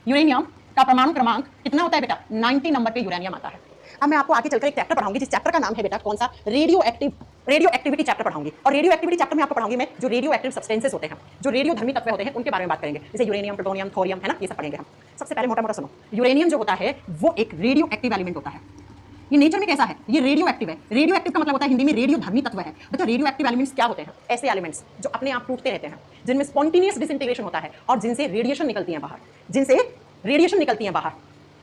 यूरेनियम का परमाणु क्रमांक कितना होता है बेटा? 90 नंबर पे यूरेनियम आता है। अब मैं आपको आगे चलकर एक चैप्टर पढ़ाऊंगी जिस चैप्टर का नाम है बेटा कौन सा? रेडियो एक्टिविटी चैप्टर पढ़ाऊंगी। और रेडियो एक्टिविटी चैप्टर में आपको पढ़ाऊंगी मैं जो रेडियो एक्टिव सब्सटेंसेस होते हैं, जो रेडियोधर्मी तत्व होते हैं, उनके बारे में बात करेंगे। जैसे यूरेनियम, प्लूटोनियम, थोरियम, है ना, ये सब पढ़ेंगे हम। सबसे पहले मोटा मोटा सुनो, यूरेनियम जो होता है वो एक रेडियो एक्टिव एलिमेंट होता है। ये नेचर में कैसा है? ये रेडियो एक्टिव है। रेडियो एक्टिव का मतलब होता है हिंदी में रेडियोधर्मी तत्व है। बेटा रेडियो एक्टिव एलिमेंट्स क्या होते हैं? ऐसे एलिमेंट्स जो अपने आप टूटते रहते हैं, जिनमें स्पॉन्टेनियस डिसइंटीग्रेशन होता है और जिनसे रेडिएशन निकलती है बाहर,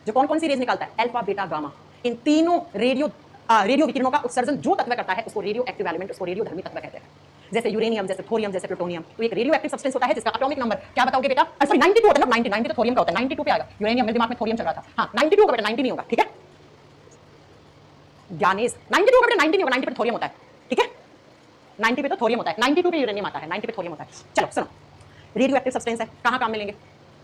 जो कौन कौन सी रेज निकलता है? Alpha, beta, gamma. इन तीनों रेडियो विकिरणों का उत्सर्जन जो तत्व करता है उसको रेडियो एक्टिव एलिमेंट, उसको रेडियोधर्मी तत्व कहते हैं। जैसे यूरेनियम, जैसे थोरियम, जैसे प्लूटोनियम, तो एक रेडियो एक्टिव सब्सटेंस होता है जिसका एटॉमिक नंबर क्या बताओगे बेटा? सॉरी 92 होता है ना, 90 तो थोरियम का होता है, 92 पे आएगा। यूरेनियम मेरे दिमाग में थोरियम चल रहा था। हाँ 92 होगा बेटा, 90 नहीं होगा, ठीक है ज्ञानेश? 92 होगा बेटा, 90 नहीं होगा, 90 पे थोरियम होता है, ठीक है 90 पे तो थोरियम होता है, 92 पे यूरेनियम आता है, 90 पे थोरियम होता है। चलो सुनो, रेडियो एक्टिव सब्सटेंस है, कहाँ काम में लेंगे?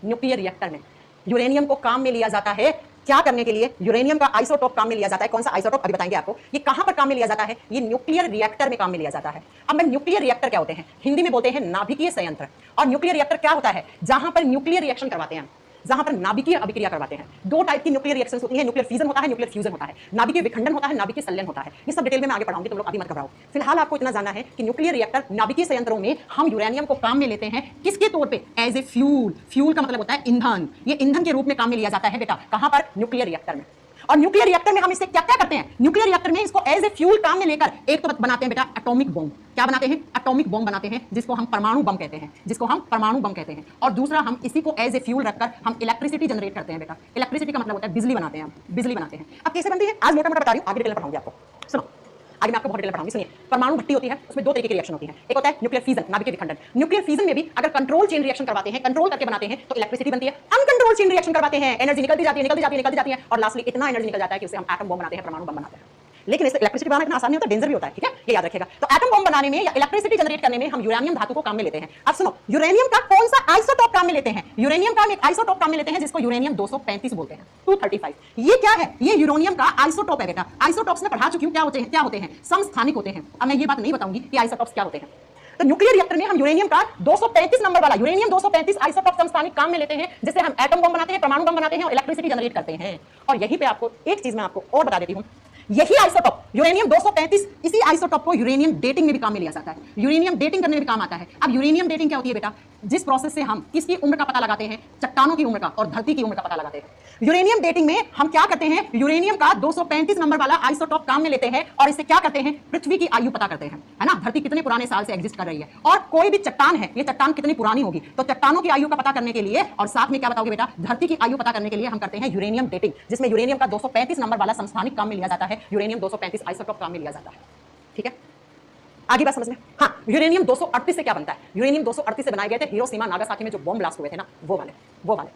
न्यूक्लियर रिएक्टर में। यूरेनियम को काम में लिया जाता है क्या करने के लिए? यूरेनियम का आइसोटोप काम में लिया जाता है। कौन सा आइसोटोप अभी बताएंगे आपको। ये कहां पर काम में लिया जाता है? ये न्यूक्लियर रिएक्टर में काम में लिया जाता है। अब मैं न्यूक्लियर रिएक्टर क्या होते हैं? हिंदी में बोलते हैं नाभिकीय संयंत्र। और न्यूक्लियर रिएक्टर क्या होता है? जहां पर न्यूक्लियर रिएक्शन करवाते हैं, जहां पर नाभिकीय अभिक्रिया करवाते हैं। 2 टाइप की न्यूक्लियर रिएक्शंस होती है, न्यूक्लियर फिजन होता है, न्यूक्लियर फ्यूजन होता है, नाभिकीय विखंडन होता है, नाभिकीय संलयन होता है। ये सब डिटेल में मैं आगे पढ़ाऊंगी, तुम लोग अभी मत घबराओ। फिलहाल आपको इतना जानना है कि न्यूक्लियर रिएक्टर नाभिकीय संयंत्रों में हम यूरेनियम को काम में लेते हैं किसके तौर पे? As a fuel. फ्यूल का मतलब होता है ईंधन। ये ईंधन के रूप में काम में लिया जाता है बेटा, कहां पर? न्यूक्लियर रिएक्टर में। और न्यूक्लियर रिएक्टर में हम इससे क्या क्या करते हैं? न्यूक्लियर रिएक्टर में इसको एज ए फ्यूल काम में लेकर एक तो बनाते हैं बेटा एटॉमिक बॉम्ब। क्या बनाते हैं? एटॉमिक बॉम्ब बनाते हैं, जिसको हम परमाणु बम कहते हैं, और दूसरा हम इसी को एज ए फ्यूल रखकर हम इलेक्ट्रिसिटी जनरेट करते हैं बेटा। इलेक्ट्रिसिटी का मतलब होता है बिजली बनाते हैं, बिजली बनाते हैं। अब कैसे बनती है आज मोटा मोटा बता रही हूं, आगे डिटेल पढ़ाऊंगी आपको। सुनो, आगे मैं आपको बहुत डिटेल पढ़ाऊंगी, सुनिए। परमाणु भट्टी होती है, उसमें 2 तरीके की रिएक्शन होती है। एक होता है न्यूक्लियर फिजन, नाभिकीय विखंडन। न्यूक्लियर फिजन में भी अगर कंट्रोल चेन रिएक्शन करवाते हैं, कंट्रोल करके बनाते हैं, तो इलेक्ट्रिसिटी बनती है। अनकंट्रोल चेन रिएक्शन करवाते हैं, एनर्जी निकलती जाती है और लास्टली इतना एनर्जी निकल जाता है कि उसे हम एटम बम बनाते हैं, परमाणु बम बनाते हैं। लेकिन इससे इलेक्ट्रिसिटी बनाना इतना आसान नहीं होता, डेंजर भी होता है, ठीक है, ये याद रखिएगा। तो एटम बम बनाने में या इलेक्ट्रिसिटी जनरेट करने में हम यूरेनियम धातु को काम में लेते हैं। अब सुनो, यूरेनियम का कौन सा आइसोटोप काम में लेते हैं? यूरेनियम का एक आइसोटोप काम में लेते हैं जिसको यूरेनियम 235 बोलते हैं, 235। ये क्या है? ये यूरेनियम का आइसोटोप है बेटा। आइसोटोप्स में पढ़ा चुकी हूं, क्या होते हैं? समस्थानिक होते हैं। अब मैं ये बात नहीं बताऊंगी कि आइसोटोप्स क्या होते हैं। तो न्यूक्लियर रिएक्टर में हम यूरेनियम का 235 नंबर वाला यूरेनियम 235 आइसोटोप समस्थानिक काम में लेते हैं, जिससे हम एटम बम बनाते हैं, परमाणु बम बनाते हैं और इलेक्ट्रिसिटी जनरेट करते हैं। और यहीं पे आपको एक चीज मैं आपको और बता देती हूं यही आइसोटॉप यूरेनियम 235, इसी आइसोटॉप को यूरेनियम डेटिंग में भी काम में लिया जाता है, यूरेनियम डेटिंग करने में भी काम आता है। अब यूरेनियम डेटिंग क्या होती है बेटा? जिस प्रोसेस से हम किसकी उम्र का पता लगाते हैं, चट्टानों की उम्र का और धरती की उम्र का पता लगाते हैं। यूरेनियम डेटिंग में हम क्या करते हैं, यूरेनियम का 235 नंबर वाला आइसोटॉप काम में लेते हैं और इससे क्या करते हैं, पृथ्वी की आयु पता करते हैं, है ना, धरती कितने पुराने साल से एग्जिस्ट कर रही है और कोई भी चट्टान है, ये चट्टान कितनी पुरानी होगी, तो चट्टानों की आयु का पता करने के लिए और साथ में क्या बताओगे बेटा, धरती की आयु पता करने के लिए हम करते हैं यूरेनियम डेटिंग, जिसमें यूरेनियम का 235 नंबर वाला समस्थानिक काम में लिया जाता है, यूरेनियम 235 आइसोटॉप काम में लिया जाता है। ठीक है, आगे बात समझ में। हाँ, यूरेनियम 238 से क्या बनता है? यूरेनियम 238 से बनाए गए थे हिरोशिमा नागासाकी में जो बॉम्ब ब्लास्ट हुए थे ना, वो वाले।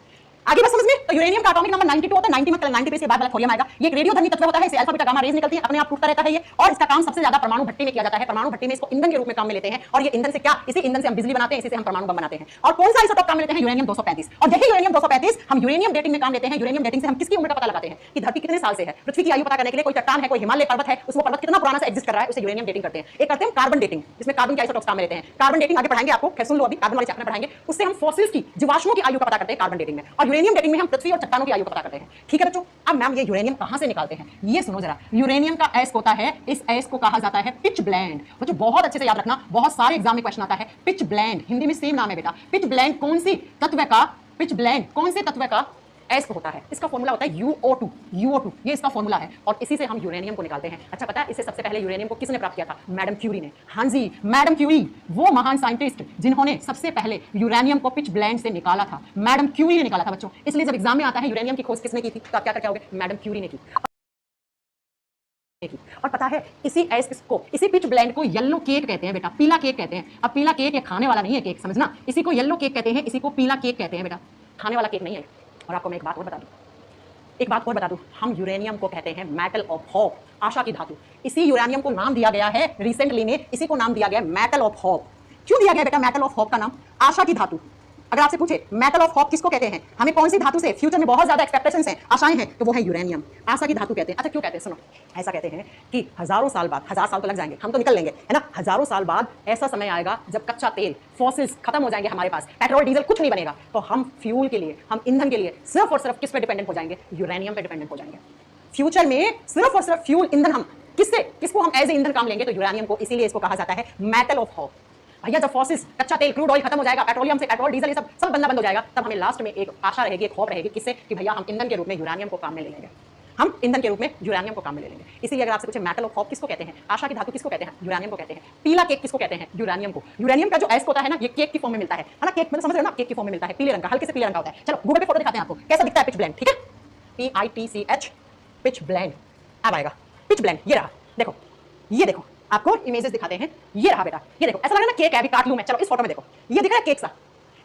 आगे बात समझ में। तो यूरेनियम का एटॉमिक नंबर 92 होता है, 90 मतलब 90 पे से बाद वाला थोरियम आएगा। ये एक रेडियोधर्मी तत्व होता है, इसे अल्फा बीटा गामा रेज निकलती है, अपने आप टूटता रहता है ये, और इसका काम सबसे ज्यादा परमाणु भट्टी में किया जाता है। परमाणु भट्टी में इसको ईंधन के रूप में काम में लेते हैं और ये ईंधन से क्या, इसी ईंधन से हम बिजली बनाते हैं, इसी से हम परमाणु बम बनाते हैं। और कौन सा आइसोटॉप काम में लेते हैं? यूरेनियम 235। और यही यूरेनियम 235 हम यूरेनियम डेटिंग में काम लेते हैं। यूरेनियम डेटिंग से हम किसकी उम्र का पता लगाते हैं कि धरती कितने साल से है, पृथ्वी की आयु पता करने के लिए कोई चट्टान है, कोई हिमालय पर्वत है, उसको पर्वत कितना पुराना से एग्जिस्ट कर रहा है, उसे यूरेनियम डेटिंग करते हैं। एक करते हैं कार्बन डेटिंग, जिसमें कार्बन के आइसोटॉप्स काम में लेते हैं। कार्बन डेटिंग आगे पढ़ाएंगे आपको, खैर सुन लो, अभी कार्बन वाले चैप्टर में पढ़ाएंगे। उससे हम फॉसिल्स की, जीवाश्मों की आयु का पता करते हैं कार्बन डेटिंग में, और यूरेनियम डेटिंग में हम पृथ्वी और चट्टानों की आयु का पता करते हैं। ठीक है बच्चों, अब मैम ये यूरेनियम कहां से निकालते हैं, ये सुनो जरा। यूरेनियम का एस होता है, इस एस को कहा जाता है पिच ब्लेंड। बच्चों बहुत अच्छे से याद रखना, बहुत सारे एग्जाम में क्वेश्चन आता है। पिच ब्लेंड हिंदी में सेम नाम है बेटा। पिच ब्लेंड कौन सी तत्व का, पिच ब्लेंड कौन से तत्व का एस होता है? इसका फॉर्मूला होता है UO2। UO2 ये इसका फॉर्मूला है और इसी से हम यूरेनियम को निकालते हैं। अच्छा पता है इससे सबसे पहले यूरेनियम को किसने प्राप्त किया था? मैडम क्यूरी ने। हाँ जी, मैडम क्यूरी, वो महान साइंटिस्ट जिन्होंने सबसे पहले यूरेनियम को पिच ब्लेंड से निकाला था, मैडम क्यूरी ने निकाला था बच्चों। इसलिए जब एग्जाम में आता है यूरेनियम की खोज किसने की थी, तो आप क्या करके आओगे? मैडम क्यूरी ने की। और पता है इसी एस को, इसी पिच ब्लेंड को येलो केक कहते हैं बेटा, पीला केक कहते हैं। अब पीला केक ये खाने वाला नहीं है केक, समझना, इसी को येलो केक कहते हैं, इसी को पीला केक कहते हैं बेटा, खाने वाला केक नहीं है। और आपको मैं एक बात और बता दूं, हम यूरेनियम को कहते हैं मेटल ऑफ होप, आशा की धातु। इसी यूरेनियम को नाम दिया गया है रिसेंटली में, इसी को नाम दिया गया मेटल ऑफ होप। क्यों दिया गया बेटा मेटल ऑफ होप का नाम? आशा की धातु। अगर आपसे पूछे मेटल ऑफ होप किसको कहते हैं, हमें कौन सी धातु से फ्यूचर में बहुत ज्यादा एक्सपेक्टेशंस हैं, आशाएं हैं, तो वो है यूरेनियम, आशा की धातु कहते हैं। अच्छा क्यों कहते हैं सुनो, ऐसा कहते हैं कि हजारों साल बाद, 1000 साल तो लग जाएंगे, हम तो निकल लेंगे, है ना, हजारों साल बाद ऐसा समय आएगा जब कच्चा तेल, फॉसिल्स खत्म हो जाएंगे हमारे पास, पेट्रोल डीजल कुछ नहीं बनेगा, तो हम फ्यूल के लिए, हम ईंधन के लिए सिर्फ और सिर्फ किस पे डिपेंडेंट हो जाएंगे? यूरेनियम पे डिपेंडेंट हो जाएंगे। फ्यूचर में सिर्फ और सिर्फ फ्यूल ईंधन हम किसको हम एज ए ईंधन काम लेंगे? तो यूरेनियम को। इसीलिए इसको कहा जाता है मेटल ऑफ होप। भैया जब फॉसिल्स, कच्चा तेल, क्रूड ऑयल खत्म हो जाएगा, पेट्रोलियम से पेट्रोल डीजल ये सब बनना बंद हो जाएगा, तब हमें लास्ट में एक आशा रहेगी, एक होप रहेगी, किससे? कि भैया हम ईंधन के रूप में यूरेनियम को काम में ले लेंगे, हम ईंधन के रूप में यूरेनियम को काम में ले लेंगे। इसीलिए अगर आपसे पूछे मेटल ऑफ होप किसको कहते हैं, आशा की धातु किसको कहते हैं? यूरेनियम को कहते हैं। पीला केक किसको कहते हैं? यूरेनियम को। यूरेनियम का जो एस होता है ना, ये केक की फॉर्म में मिलता है ना, केक मतलब समझ रहे हो ना, केक की फॉर्म में मिलता है, पीले रंग का, हल्के से पीले रंग का होता है। चलो गूगल पे फोटो दिखाते हैं आपको कैसा दिखता है पिच ब्लेंड। ठीक है, PITCH, पिच ब्लेंड अब आएगा। पिच ब्लेंड ये रहा, देखो, ये देखो, आपको इमेजेस दिखाते हैं, ये रहा बेटा, ये देखो, ऐसा लग रहा है ना केक है, अभी काट लूं मैं, चलो इस फोटो में देखो, ये दिख रहा है केक सा,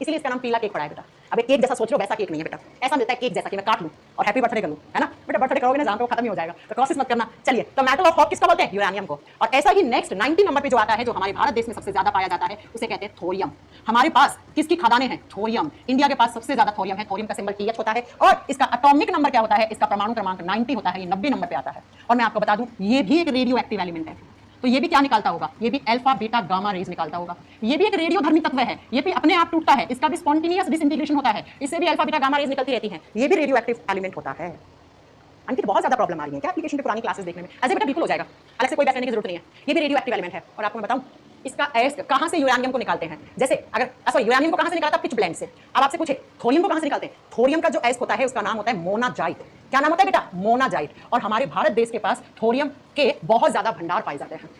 इसलिए इसका नाम पीला केक पड़ा है बेटा। अब केक जैसा सोच लो वैसा केक नहीं है बेटा, ऐसा मिलता है केक जैसा कि मैं काट लूं और हैप्पी बर्थडे कर लूं, है ना बेटा। बर्थडे करोगे ना जहां पे वो खत्म ही हो जाएगा, तो कोशिश मत करना। चलिए, तो मेटल ऑफ होप किसका बोलते हैं? यूरेनियम को। और ऐसा ही नेक्स्ट 90 नंबर पे जो आता है, जो हमारे भारत देश में सबसे ज्यादा पाया जाता है, उसे कहते हैं थोरियम। हमारे पास किसकी खदानें हैं? थोरियम। इंडिया के पास सबसे ज्यादा थोरियम है, थोरियम का सिंबल TH होता है और इसका एटॉमिक नंबर क्या होता है? इसका परमाणु क्रमांक 90 होता है, ये 90 नंबर पे आता है। और मैं आपको बता दूं ये भी एक रेडियो एक्टिव एलिमेंट है, तो ये भी क्या निकालता होगा? ये भी अल्फा बीटा गामा रेज निकालता होगा। ये भी एक रेडियोधर्मी तत्व है, ये भी अपने आप टूटता है, इसका भी स्पॉन्टेनियस डिसइंटीग्रेशन होता है, इससे भी अल्फा बीटा गामा रेज निकलती रहती है, ये भी रेडियो एक्टिव एलिमेंट होता है। अंकित बहुत ज्यादा प्रॉब्लम आ रही है क्या एप्लीकेशन पे पुरानी क्लासेस देखने में? ऐसे बेटा बिल्कुल हो जाएगा, अलग से कोई बैठने की जरूरत नहीं है, ये भी रेडियो एक्टिव एलिमेंट है। और आपको मैं बताऊं इसका एस कहां से यूरेनियम को निकालते हैं, जैसे अगर सॉरी यूरेनियम को कहां से निकालता है? पिच ब्लेंड से। अब आपसे पूछे थोरियम को कहां से निकालते हैं? थोरियम का जो एस होता है उसका नाम होता है मोनाजाइट। क्या नाम होता है बेटा? मोनाजाइट। और हमारे भारत देश के पास थोरियम के बहुत ज्यादा भंडार पाए जाते हैं,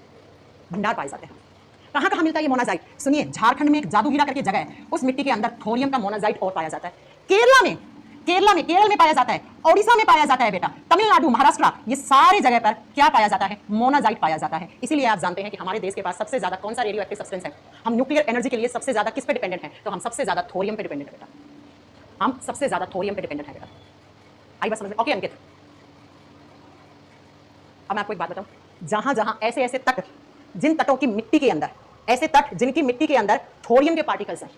कहां कहां मिलता है ये मोनाजाइट? सुनिए, झारखंड में एक जादूगिरा करके जगह है, उस मिट्टी के अंदर थोरियम का मोनाजाइट और पाया जाता है। केरल में पाया जाता है, ओडिशा में पाया जाता है बेटा, तमिलनाडु, महाराष्ट्र, ये सारी जगह पर क्या पाया जाता है? मोनाजाइट पाया जाता है। इसीलिए आप जानते हैं कि हमारे देश के पास सबसे ज्यादा कौन सा रेडियो एक्टिव सब्सटेंस है? हम न्यूक्लियर एनर्जी के लिए सबसे ज्यादा किस पे डिपेंडेंट है? तो हम सबसे ज्यादा थोरियम पे डिपेंडेंट है बेटा, हम सबसे ज्यादा थोरियम पे डिपेंडेंट है बेटा। आई बात समझ में? ओके अंकित, अब मैं आपको एक बात बताऊं, जहां जहां ऐसे ऐसे तट, जिन तटों की मिट्टी के अंदर, ऐसे तट जिनकी मिट्टी के अंदर थोरियम के पार्टिकल्स हैं,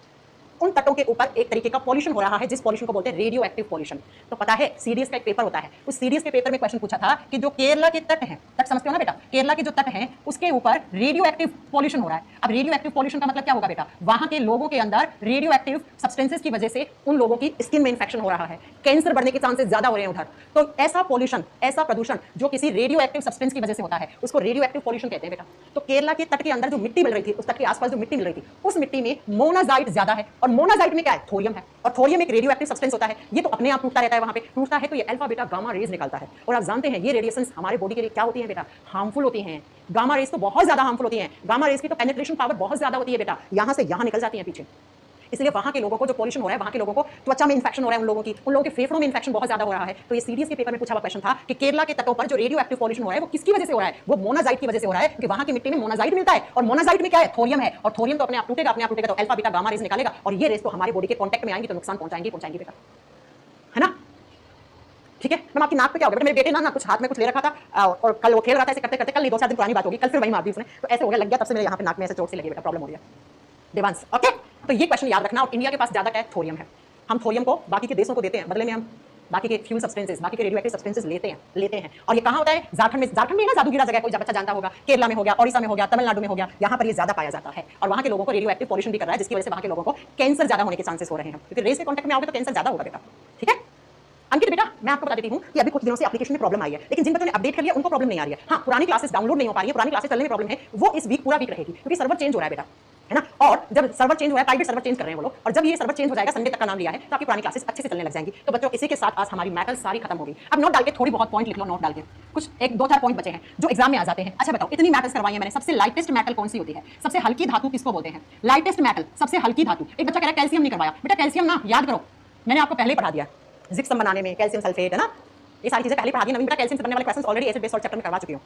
उन तटों के ऊपर एक तरीके का पॉल्यूशन हो रहा है, जिस पॉल्यूशन को बोलते हैं रेडियो एक्टिव पॉल्यूशन। तो पता है सीडीएस का एक पेपर होता है, उस सीडीएस के पेपर में क्वेश्चन पूछा था कि जो केरला के तट हैं, तट समझते हो ना बेटा, केरला के जो तट हैं उसके ऊपर रेडियो एक्टिव पॉल्यूशन हो रहा है। अब रेडियो एक्टिव पॉल्यूशन का मतलब क्या होगा बेटा, वहां के लोगों के अंदर रेडियो एक्टिव सब्सटेंसेस की वजह से उन लोगों की स्किन में इंफेक्शन हो रहा है, कैंसर बढ़ने के चांसेस ज्यादा हो रहे हैं उधर। तो ऐसा पॉल्यूशन, ऐसा प्रदूषण जो किसी रेडियो एक्टिव सब्सटेंस की वजह से होता है उसको रेडियो एक्टिव पॉल्यूशन कहते हैं बेटा। तो केरला के तट के अंदर जो मिट्टी मिल रही थी, उस तट के आसपास जो मिट्टी मिल रही थी, उस मिट्टी में मोनाजाइट ज्यादा है, और मोनाजाइट में क्या है, थोरियम है, और थोरियम एक रेडियो एक्टिव सब्सटेंस होता है। ये तो अपने आप टूटता रहता है, वहां पे टूटता है तो ये अल्फा बीटा गामा रेज निकलता है। और आप जानते हैं ये रेडिएशंस हमारे बॉडी के लिए क्या होती है बेटा, हार्मफुल होती हैं। गामा रेज तो बहुत ज्यादा हार्मफुल होती हैं, गामा रेज की तो पेनिट्रेशन पावर बहुत ज्यादा होती है बेटा, यहां से यहां निकल जाती है पीछे। इसलिए वहां के लोगों को जो पॉल्यूशन हो रहा है, वहां के लोगों को त्वचा में इंफेक्शन हो रहा है, उन लोगों के फेफड़ों में इंफेक्शन बहुत ज्यादा हो रहा है। तो ये सीडीएस के पेपर में पूछा हुआ क्वेश्चन था कि केरला के तटों पर जो रेडियो एक्टिव पॉल्यूशन हो रहा है वो किसकी वजह से हो रहा है, वो मोनाजाइट की वजह से हो रहा है, क्योंकि वहां की मिट्टी में मोनाजाइट मिलता है, और मोनाजाइट में क्या है, थोरियम है, और थोरियम तो अपने आप टूटेगा तो अल्फा बीटा गामा रेज निकालेगा, और ये रेज तो हमारे बॉडी के कांटेक्ट में आएंगी तो नुकसान पहुंचाएंगी बेटा, है ना। ठीक है, मैम आपकी नाक पे क्या हो गया बेटा, मेरे बेटे ना कुछ हाथ में कुछ ले रखा था और कल वो खेल रहा था ऐसे करते करते, कल नहीं 2-4 दिन पुरानी बात होगी, कल फिर वही मार दी उसने, तो ऐसे हो गया, लग गया, तब से मेरे यहाँ पे नाक में ऐसे चोट से लगी बेटा, प्रॉब्लम हो रही है देवांश। ओके, तो ये क्वेश्चन याद रखना। और इंडिया के पास ज्यादा क्या है, थोरियम है। हम थोरियम को बाकी के देशों को देते हैं, बदले में हम बाकी के फ्यूल सब्सटेंसेस, बाकी के रेडियो एक्टिव सब्सटेंसेस लेते हैं। और ये कहाँ होता है, झारखंड में ना जादूगिरा जगह, कोई बच्चा जानता होगा, केरला में हो गया, ओडिशा में हो गया, तमिलनाडु में हो गया, यहाँ पर ये ज्यादा पाया जाता है। और वहाँ के लोगों को रेडियो एक्टिव पॉल्यूशन भी कर रहा है, जिसकी वजह से वहाँ के लोगों को कैंसर ज्यादा होने के चांसेस हो रहे हैं, क्योंकि रेस के कॉन्टेक्ट में आओगे तो कैंसर ज्यादा होगा बेटा। ठीक है अंकित बेटा, मैं आपको बता देती हूँ कि अभी कुछ दिनों से एप्लीकेशन में प्रॉब्लम आई है, लेकिन जिन बच्चों ने अपडेट कर लिया उनको प्रॉब्लम नहीं आ रही है। हाँ, पुरानी क्लासेस डाउनलोड नहीं हो पा रही है, पुरानी क्लासेस चलने में प्रॉब्लम है, वो इस वीक पूरा वीक रहेगी, क्योंकि सर्वर चेंज हो रहा है बेटा, है ना। और जब सर्वर चेंज हुआ है, प्राइवेट सर्वर चेंज कर रहे हैं वो लोग, और जब ये सर्वर चेंज हो जाएगा, संडे तक का नाम लिया है, तो आपकी पुरानी क्लासेस अच्छे से चलने लग जाएंगी। तो बच्चों, इसी के साथ आज हमारी मैटल सारी खत्म होगी। अब नोट डाल के थोड़ी बहुत पॉइंट लिख लो, नोट डाल के कुछ 1-2-4 पॉइंट बचे हैं जो एग्जाम में आ जाते हैं। अच्छा बताओ, इतनी मैटल्स करवाई है मैंने, सबसे लाइटेस्ट मेटल कौन सी होती है, सबसे हल्की धातु किसको बोलते हैं, लाइटेस्ट मेटल, सबसे हल्की धातु। एक बच्चा कह रहा है कैल्शियम नहीं करवाया, बेटा कैल्शियम ना याद करो, मैंने आपको पहले ही पढ़ा दिया, जिप्सम बनाने में कैल्शियम सल्फेट, है ना, ये सारी चीजें पहले पढ़ा दी। नवीन बेटा कैल्शियम से बनने वाले क्वेश्चंस ऑलरेडी एसिड बेस और चैप्टर में करवा चुकी हूं।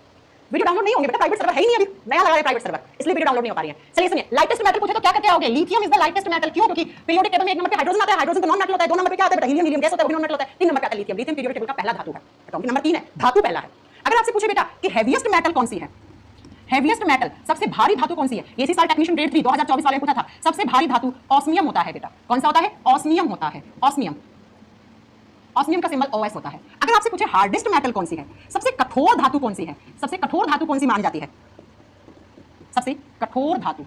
वीडियो डाउनलोड नहीं होंगे बेटा, प्राइवेट सर्वर है ही नहीं, अभी नया लगा है प्राइवेट सर्वर, इसलिए वीडियो डाउनलोड नहीं हो पा रही है। चलिए सुनिए, लाइटेस्ट मेटल पूछे तो क्या करके आओगे, lithium is the lightest metal. क्यों, क्योंकि पीरियोडिक टेबल में 1 नंबर पे हाइड्रोजन आता है, हाइड्रोजन तो नॉन मेटल होता है, 2 नंबर पे क्या आता है बेटा, हीलियम गैस होता है, वो नॉन मेटल होता है, 3 नंबर पे आता है लिथियम, लिथियम पीरियोडिक टेबल का पहला धातु है, एटॉमिक नंबर 3 है, धातु पहला है। अगर आपसे पूछे बेटा कि हेवीएस्ट मेटल कौन सी है, हेवीएस्ट मेटल, सबसे भारी धातु कौन सी है, इसी साल टेक्नीशियन ग्रेड 3 2024 वाले ने पूछा था, सबसे भारी धातु ऑस्मियम होता है बेटा। कौन सा होता है, ऑस्मियम होता है, ऑस्मियम, ऑस्मियम का सिंबल OS होता है। अगर आपसे पूछे हार्डेस्ट मेटल कौन सी है, सबसे कठोर धातु कौन सी है, सबसे कठोर धातु कौन सी मानी जाती है, सबसे कठोर धातु,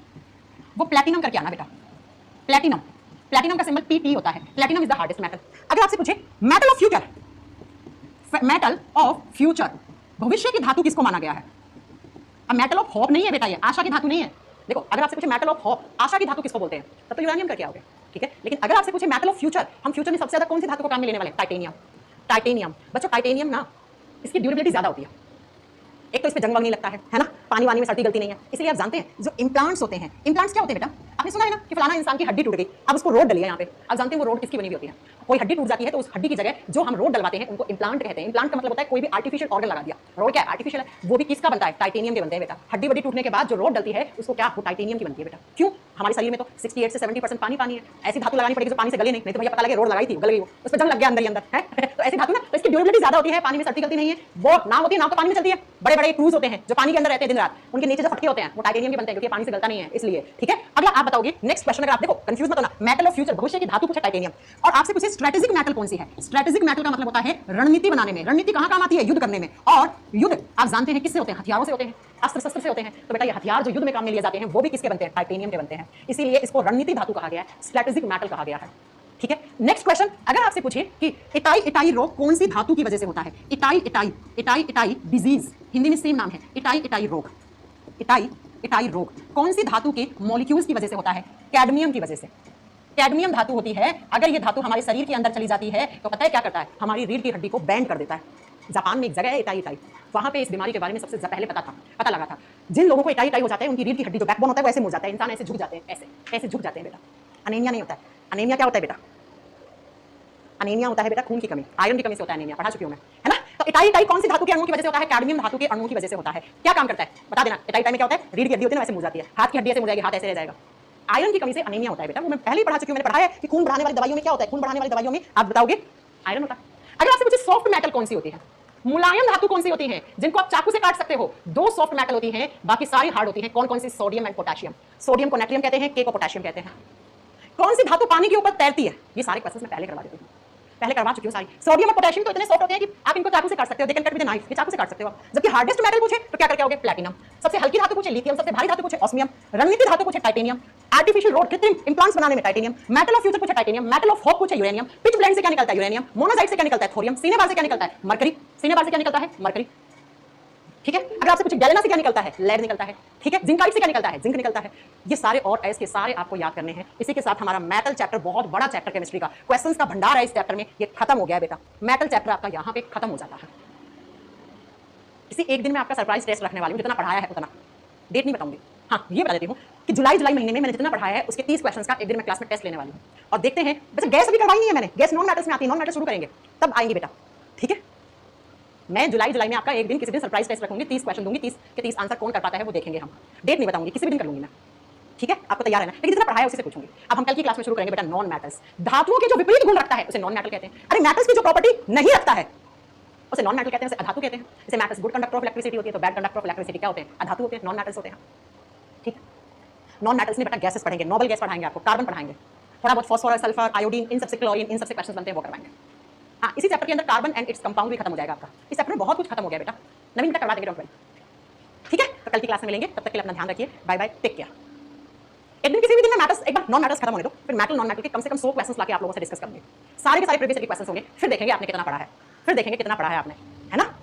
वो प्लैटिनम करके आना बेटा, प्लैटिनम, प्लैटिनम का सिंबल PT होता है, platinum is the hardest metal. अगर आपसे पूछे metal of future, metal of future, भविष्य की धातु किसको माना गया है। अब मेटल ऑफ होप नहीं है बेटा, ये आशा की धातु नहीं है। देखो, अगर आपसे पूछे मेटल ऑफ होप, आशा की धातु किसको बोलते हैं, तब तो यूरेनियम करके आओगे, ठीक है। लेकिन अगर आपसे पूछे मेटल ऑफ फ्यूचर, हम फ्यूचर में सबसे ज्यादा कौन सी धातु को काम में लेने वाले, टाइटेनियम। टाइटेनियम बच्चों, टाइटेनियम ना, इसकी ड्यूरेबिलिटी ज्यादा होती है, एक तो इस पे जंग वंग नहीं लगता है ना, पानी वानी में सड़ती गलती नहीं है। इसलिए आप जानते हैं जो इम्प्लांट्स होते हैं, इम्प्लांट्स क्या होते हैं बेटा, आपने सुना है ना कि फलाना इंसान की हड्डी टूट गई, अब उसको रोड डली है यहाँ पे, आप जानते हैं वो रोड किसकी बनी हुई होती है, कोई हड्डी टूट जाती है तो उस हड्डी की जगह जो हम रोड डलवाते हैं उनको इम्प्लांट कहते हैं। इम्प्लांट का मतलब होता है कोई भी आर्टिफिशियल ऑर्गन लगा दिया। रोड क्या है, आर्टिफिशियल है, वो भी किसका बनता है, टाइटेनियम के बनते हैं बेटा। हड्डी बड़ी टूटने के बाद जो रोड डलती है उसको क्या, वो टाइटेनियम की बनती है बेटा। क्यों, हमारे शरीर में तो 68 से 70% पानी है, ऐसी धातु लगानी पड़ेगी जो पानी से गले नहीं तो भैया पता लगे रोड लगाई थी गल गई, उस पर जंग लग गया अंदर ही अंदर है तो ऐसी धातु ना, तो इसकी ड्यूरेबिलिटी ज्यादा होती है, पानी में सड़ती गलती नहीं है, वो ना होती है ना तो पानी में चलती है। बड़े बड़े क्रूज होते हैं जो पानी के अंदर रहते हैं दिन रात, उनके नीचे जो फटके होते हैं वो टाइटेनियम के बनते हैं, क्योंकि पानी से गलता नहीं है इसलिए, ठीक है। अगला आप बताओगे, नेक्स्ट क्वेश्चन, अगर आप देखो कंफ्यूज मत होना, मेटल ऑफ फ्यूचर, भविष्य की धातु पूछे टाइटेनियम, और आपसे पूछे स्ट्रेटेजिक मेटल कौन सी है। स्ट्रेटेजिक मेटल का मतलब होता है रणनीति बनाने में, रणनीति कहां काम आती है, युद्ध करने में, और युद्ध आप जानते हैं किससे होते हैं, हथियारों से होते हैं, अस्त्र शस्त्र से होते हैं। तो बेटा ये हथियार जो युद्ध में काम में लिए जाते हैं वो भी किसके बनते हैं, टाइटेनियम के बनते हैं, इसीलिए इसको रणनीति धातु कहा गया है, स्ट्रेटेजिक मेटल कहा गया है, ठीक है। नेक्स्ट क्वेश्चन, अगर आपसे पूछे कि इटाई रोग कौन सी धातु की वजह से होता है, इटाई डिजीज, हिंदी में सेम नाम है, इटाई रोग कौन सी धातु के मॉलिक्यूल्स की वजह से होता है, कैडमियम की वजह से। कैडमियम धातु होती है, अगर ये धातु हमारे शरीर के अंदर चली जाती है तो पता है क्या करता है, हमारी रीढ़ की हड्डी को बैंड कर देता है। जापान में एक जगह है इटाई, वहां पे इस बीमारी के बारे में सबसे पहले पता लगा था। जिन लोगों को इटाई हो जाता है उनकी रीढ़ की हड्डी जो बैकबोन होता है वैसे मुड़ जाता है, इंसान ऐसे झुक जाते हैं, ऐसे झुक जाते हैं बेटा। अनीमिया नहीं होता है, अनीमिया क्या होता है बेटा, अनीमिया होता है बेटा खून की कमी, आयरन की कमी से होता है अनीमिया, पढ़ा चुकी हूं मैं, है ना। तो इटाई कौन सी धातु के अणुओं की वजह से होता है, कैडमियम धातु के अणुओं की वजह से होता है। क्या काम करता है बता देना, इटाई में क्या होता है, रीढ़ की हड्डी होती है ना वैसे मुड़ जाती है, हाथ की हड्डी ऐसे मुड़ जाएगी, हाथ ऐसे रह जाएगा। आयरन की कमी से अनीमिया होता है बेटा, वो मैं पहले ही पढ़ा चुकी हूं, मैंने पढ़ा है कि खून बढ़ाने वाली दवाइयों में क्या होता है, खून बढ़ाने वाली दवाइयों में आप बताओगे आयरन होता है। अगर आपसे पूछे सॉफ्ट मेटल कौन सी होती है, मुलायम धातु कौन सी होती है जिनको आप चाकू से काट सकते हो, 2 सॉफ्ट मेटल होती हैं, बाकी सारी हार्ड होती हैं। कौन सी, सोडियम एंड पोटेशियम। सोडियम को नाइट्रियम कहते हैं, के को पोटेशियम कहते हैं। कौन सी धातु पानी के ऊपर तैरती है, ये सारे क्वेश्चंस मैं पहले करवा देती हूं। पहले करवा चुकी हूँ सारी। सोडियम और पोटेशियम तो इतने सॉफ्ट होते हैं कि आप इनको चाकू से काट सकते हो, they can cut with a knife, ये चाकू से काट सकते हो आप। जबकि हार्डेस्ट मेटल पूछे तो क्या करके आओगे? प्लैटिनम। सबसे हल्की धातु पूछे लिथियम, सबसे भारी धातु पूछे ऑस्मियम, रणनीति धातु पूछे टाइटेनियम, आर्टिफिशियल रोड कृत्रिम इंप्लांट्स बनाने में टाइटेनियम, मेटल ऑफ फ्यूचर पूछे टाइटेनियम, मेटल ऑफ होप पूछे यूरेनियम, पिच ब्लेंड से क्या निकलता है? यूरेनियम। मोनोजाइट से क्या निकलता है? थोरियम। सीने बार से क्या निकलता है? मरकरी। सीने बार से क्या निकलता है? मरकरी। ठीक है। अगर आपसे पूछे गैलेना से क्या निकलता है? लेड निकलता है। ठीक है। जिंकाइट से क्या निकलता है? जिंक निकलता है। ये सारे और ऐसे सारे आपको याद करने हैं। इसी के साथ हमारा मेटल चैप्टर, बहुत बड़ा चैप्टर केमिस्ट्री का, क्वेश्चंस का भंडार है इस चैप्टर में, ये खत्म हो गया है बेटा। मेटल चैप्टर आपका यहाँ पे खत्म हो जाता है। इसी एक दिन में आपका सरप्राइज टेस्ट रखने वाली हूँ, जितना पढ़ाया है उतना। डेट नहीं बताऊंगी। हाँ, ये बता देती हूँ कि जुलाई महीने में मैंने जितना पढ़ाया है उसके 30 क्वेश्चंस का एक दिन में क्लास में टेस्ट लेने वाली हूँ। और देखते हैं, वैसे गैस अभी करवाई नहीं है मैंने, गैस नॉन मेटल्स में आती है, नॉन मेटल शुरू करेंगे तब आएंगे बेटा। ठीक है। मैं जुलाई में आपका एक दिन किसी दिन सरप्राइज टेस्ट रखूंगी, 30 क्वेश्चन दूंगी, 30 के 30 आंसर कौन कर पाता है वो देखेंगे हम। डेट नहीं बताऊंगी, किसी भी दिन कर लूंगी मैं। ठीक है। आपको तैयार है ना? लेकिन जितना पढ़ाया उसी से पूछूंगी। अब हम कल की क्लास में शुरू करेंगे बेटा नॉन मेटल्स। धातुओं के जो विपरीत गुण रखता है उसे नॉन मेटल कहते हैं। अरे मेटल्स की जो प्रॉपर्टी नहीं रखता है उसे नॉन मेटल कहते हैं, उसे अधातु कहते हैं। जैसे metals good conductor of electricity होती है, तो बैड कंडक्टर ऑफ इलेक्ट्रिसिटी क्या होते हैं? अधातु होते हैं, नॉन मेटल्स होते हैं। ठीक। नॉन मेटल्स में बेटा गैसेस पढ़ेंगे, नोबल गैस पढ़ाएंगे आपको, कार्बन पढ़ाएंगे, थोड़ा बहुत फॉस्फोरस, सल्फर, आयोडीन, इन सबसे क्लोरीन, इन सबसे क्वेश्चंस बनते हैं वो करवाएंगे। हाँ, इसी चैप्टर के अंदर कार्बन एंड इट्स कंपाउंड भी खत्म हो जाएगा आपका। इस चैप्टर में बहुत कुछ खत्म हो गया बेटा, नवीन बेटा करवा देंगे, डोंट वरी। ठीक है। तो कल की क्लास में मिलेंगे, तब तक के लिए अपना ध्यान रखिए। Bye bye, take care. एक दिन किसी भी दिन में मैटर्स, एक बार नॉन मैटर्स खत्म होने दो, फिर मेटल नॉन मेटल के कम से कम 100 क्वेश्चंस लाके आप लोगों से डिस्कस करेंगे। सारे के सारे प्रीवियस ईयर के क्वेश्चंस होंगे, फिर देखेंगे आपने कितना पढ़ा है, फिर देखेंगे कितना पढ़ा है आपने, है ना।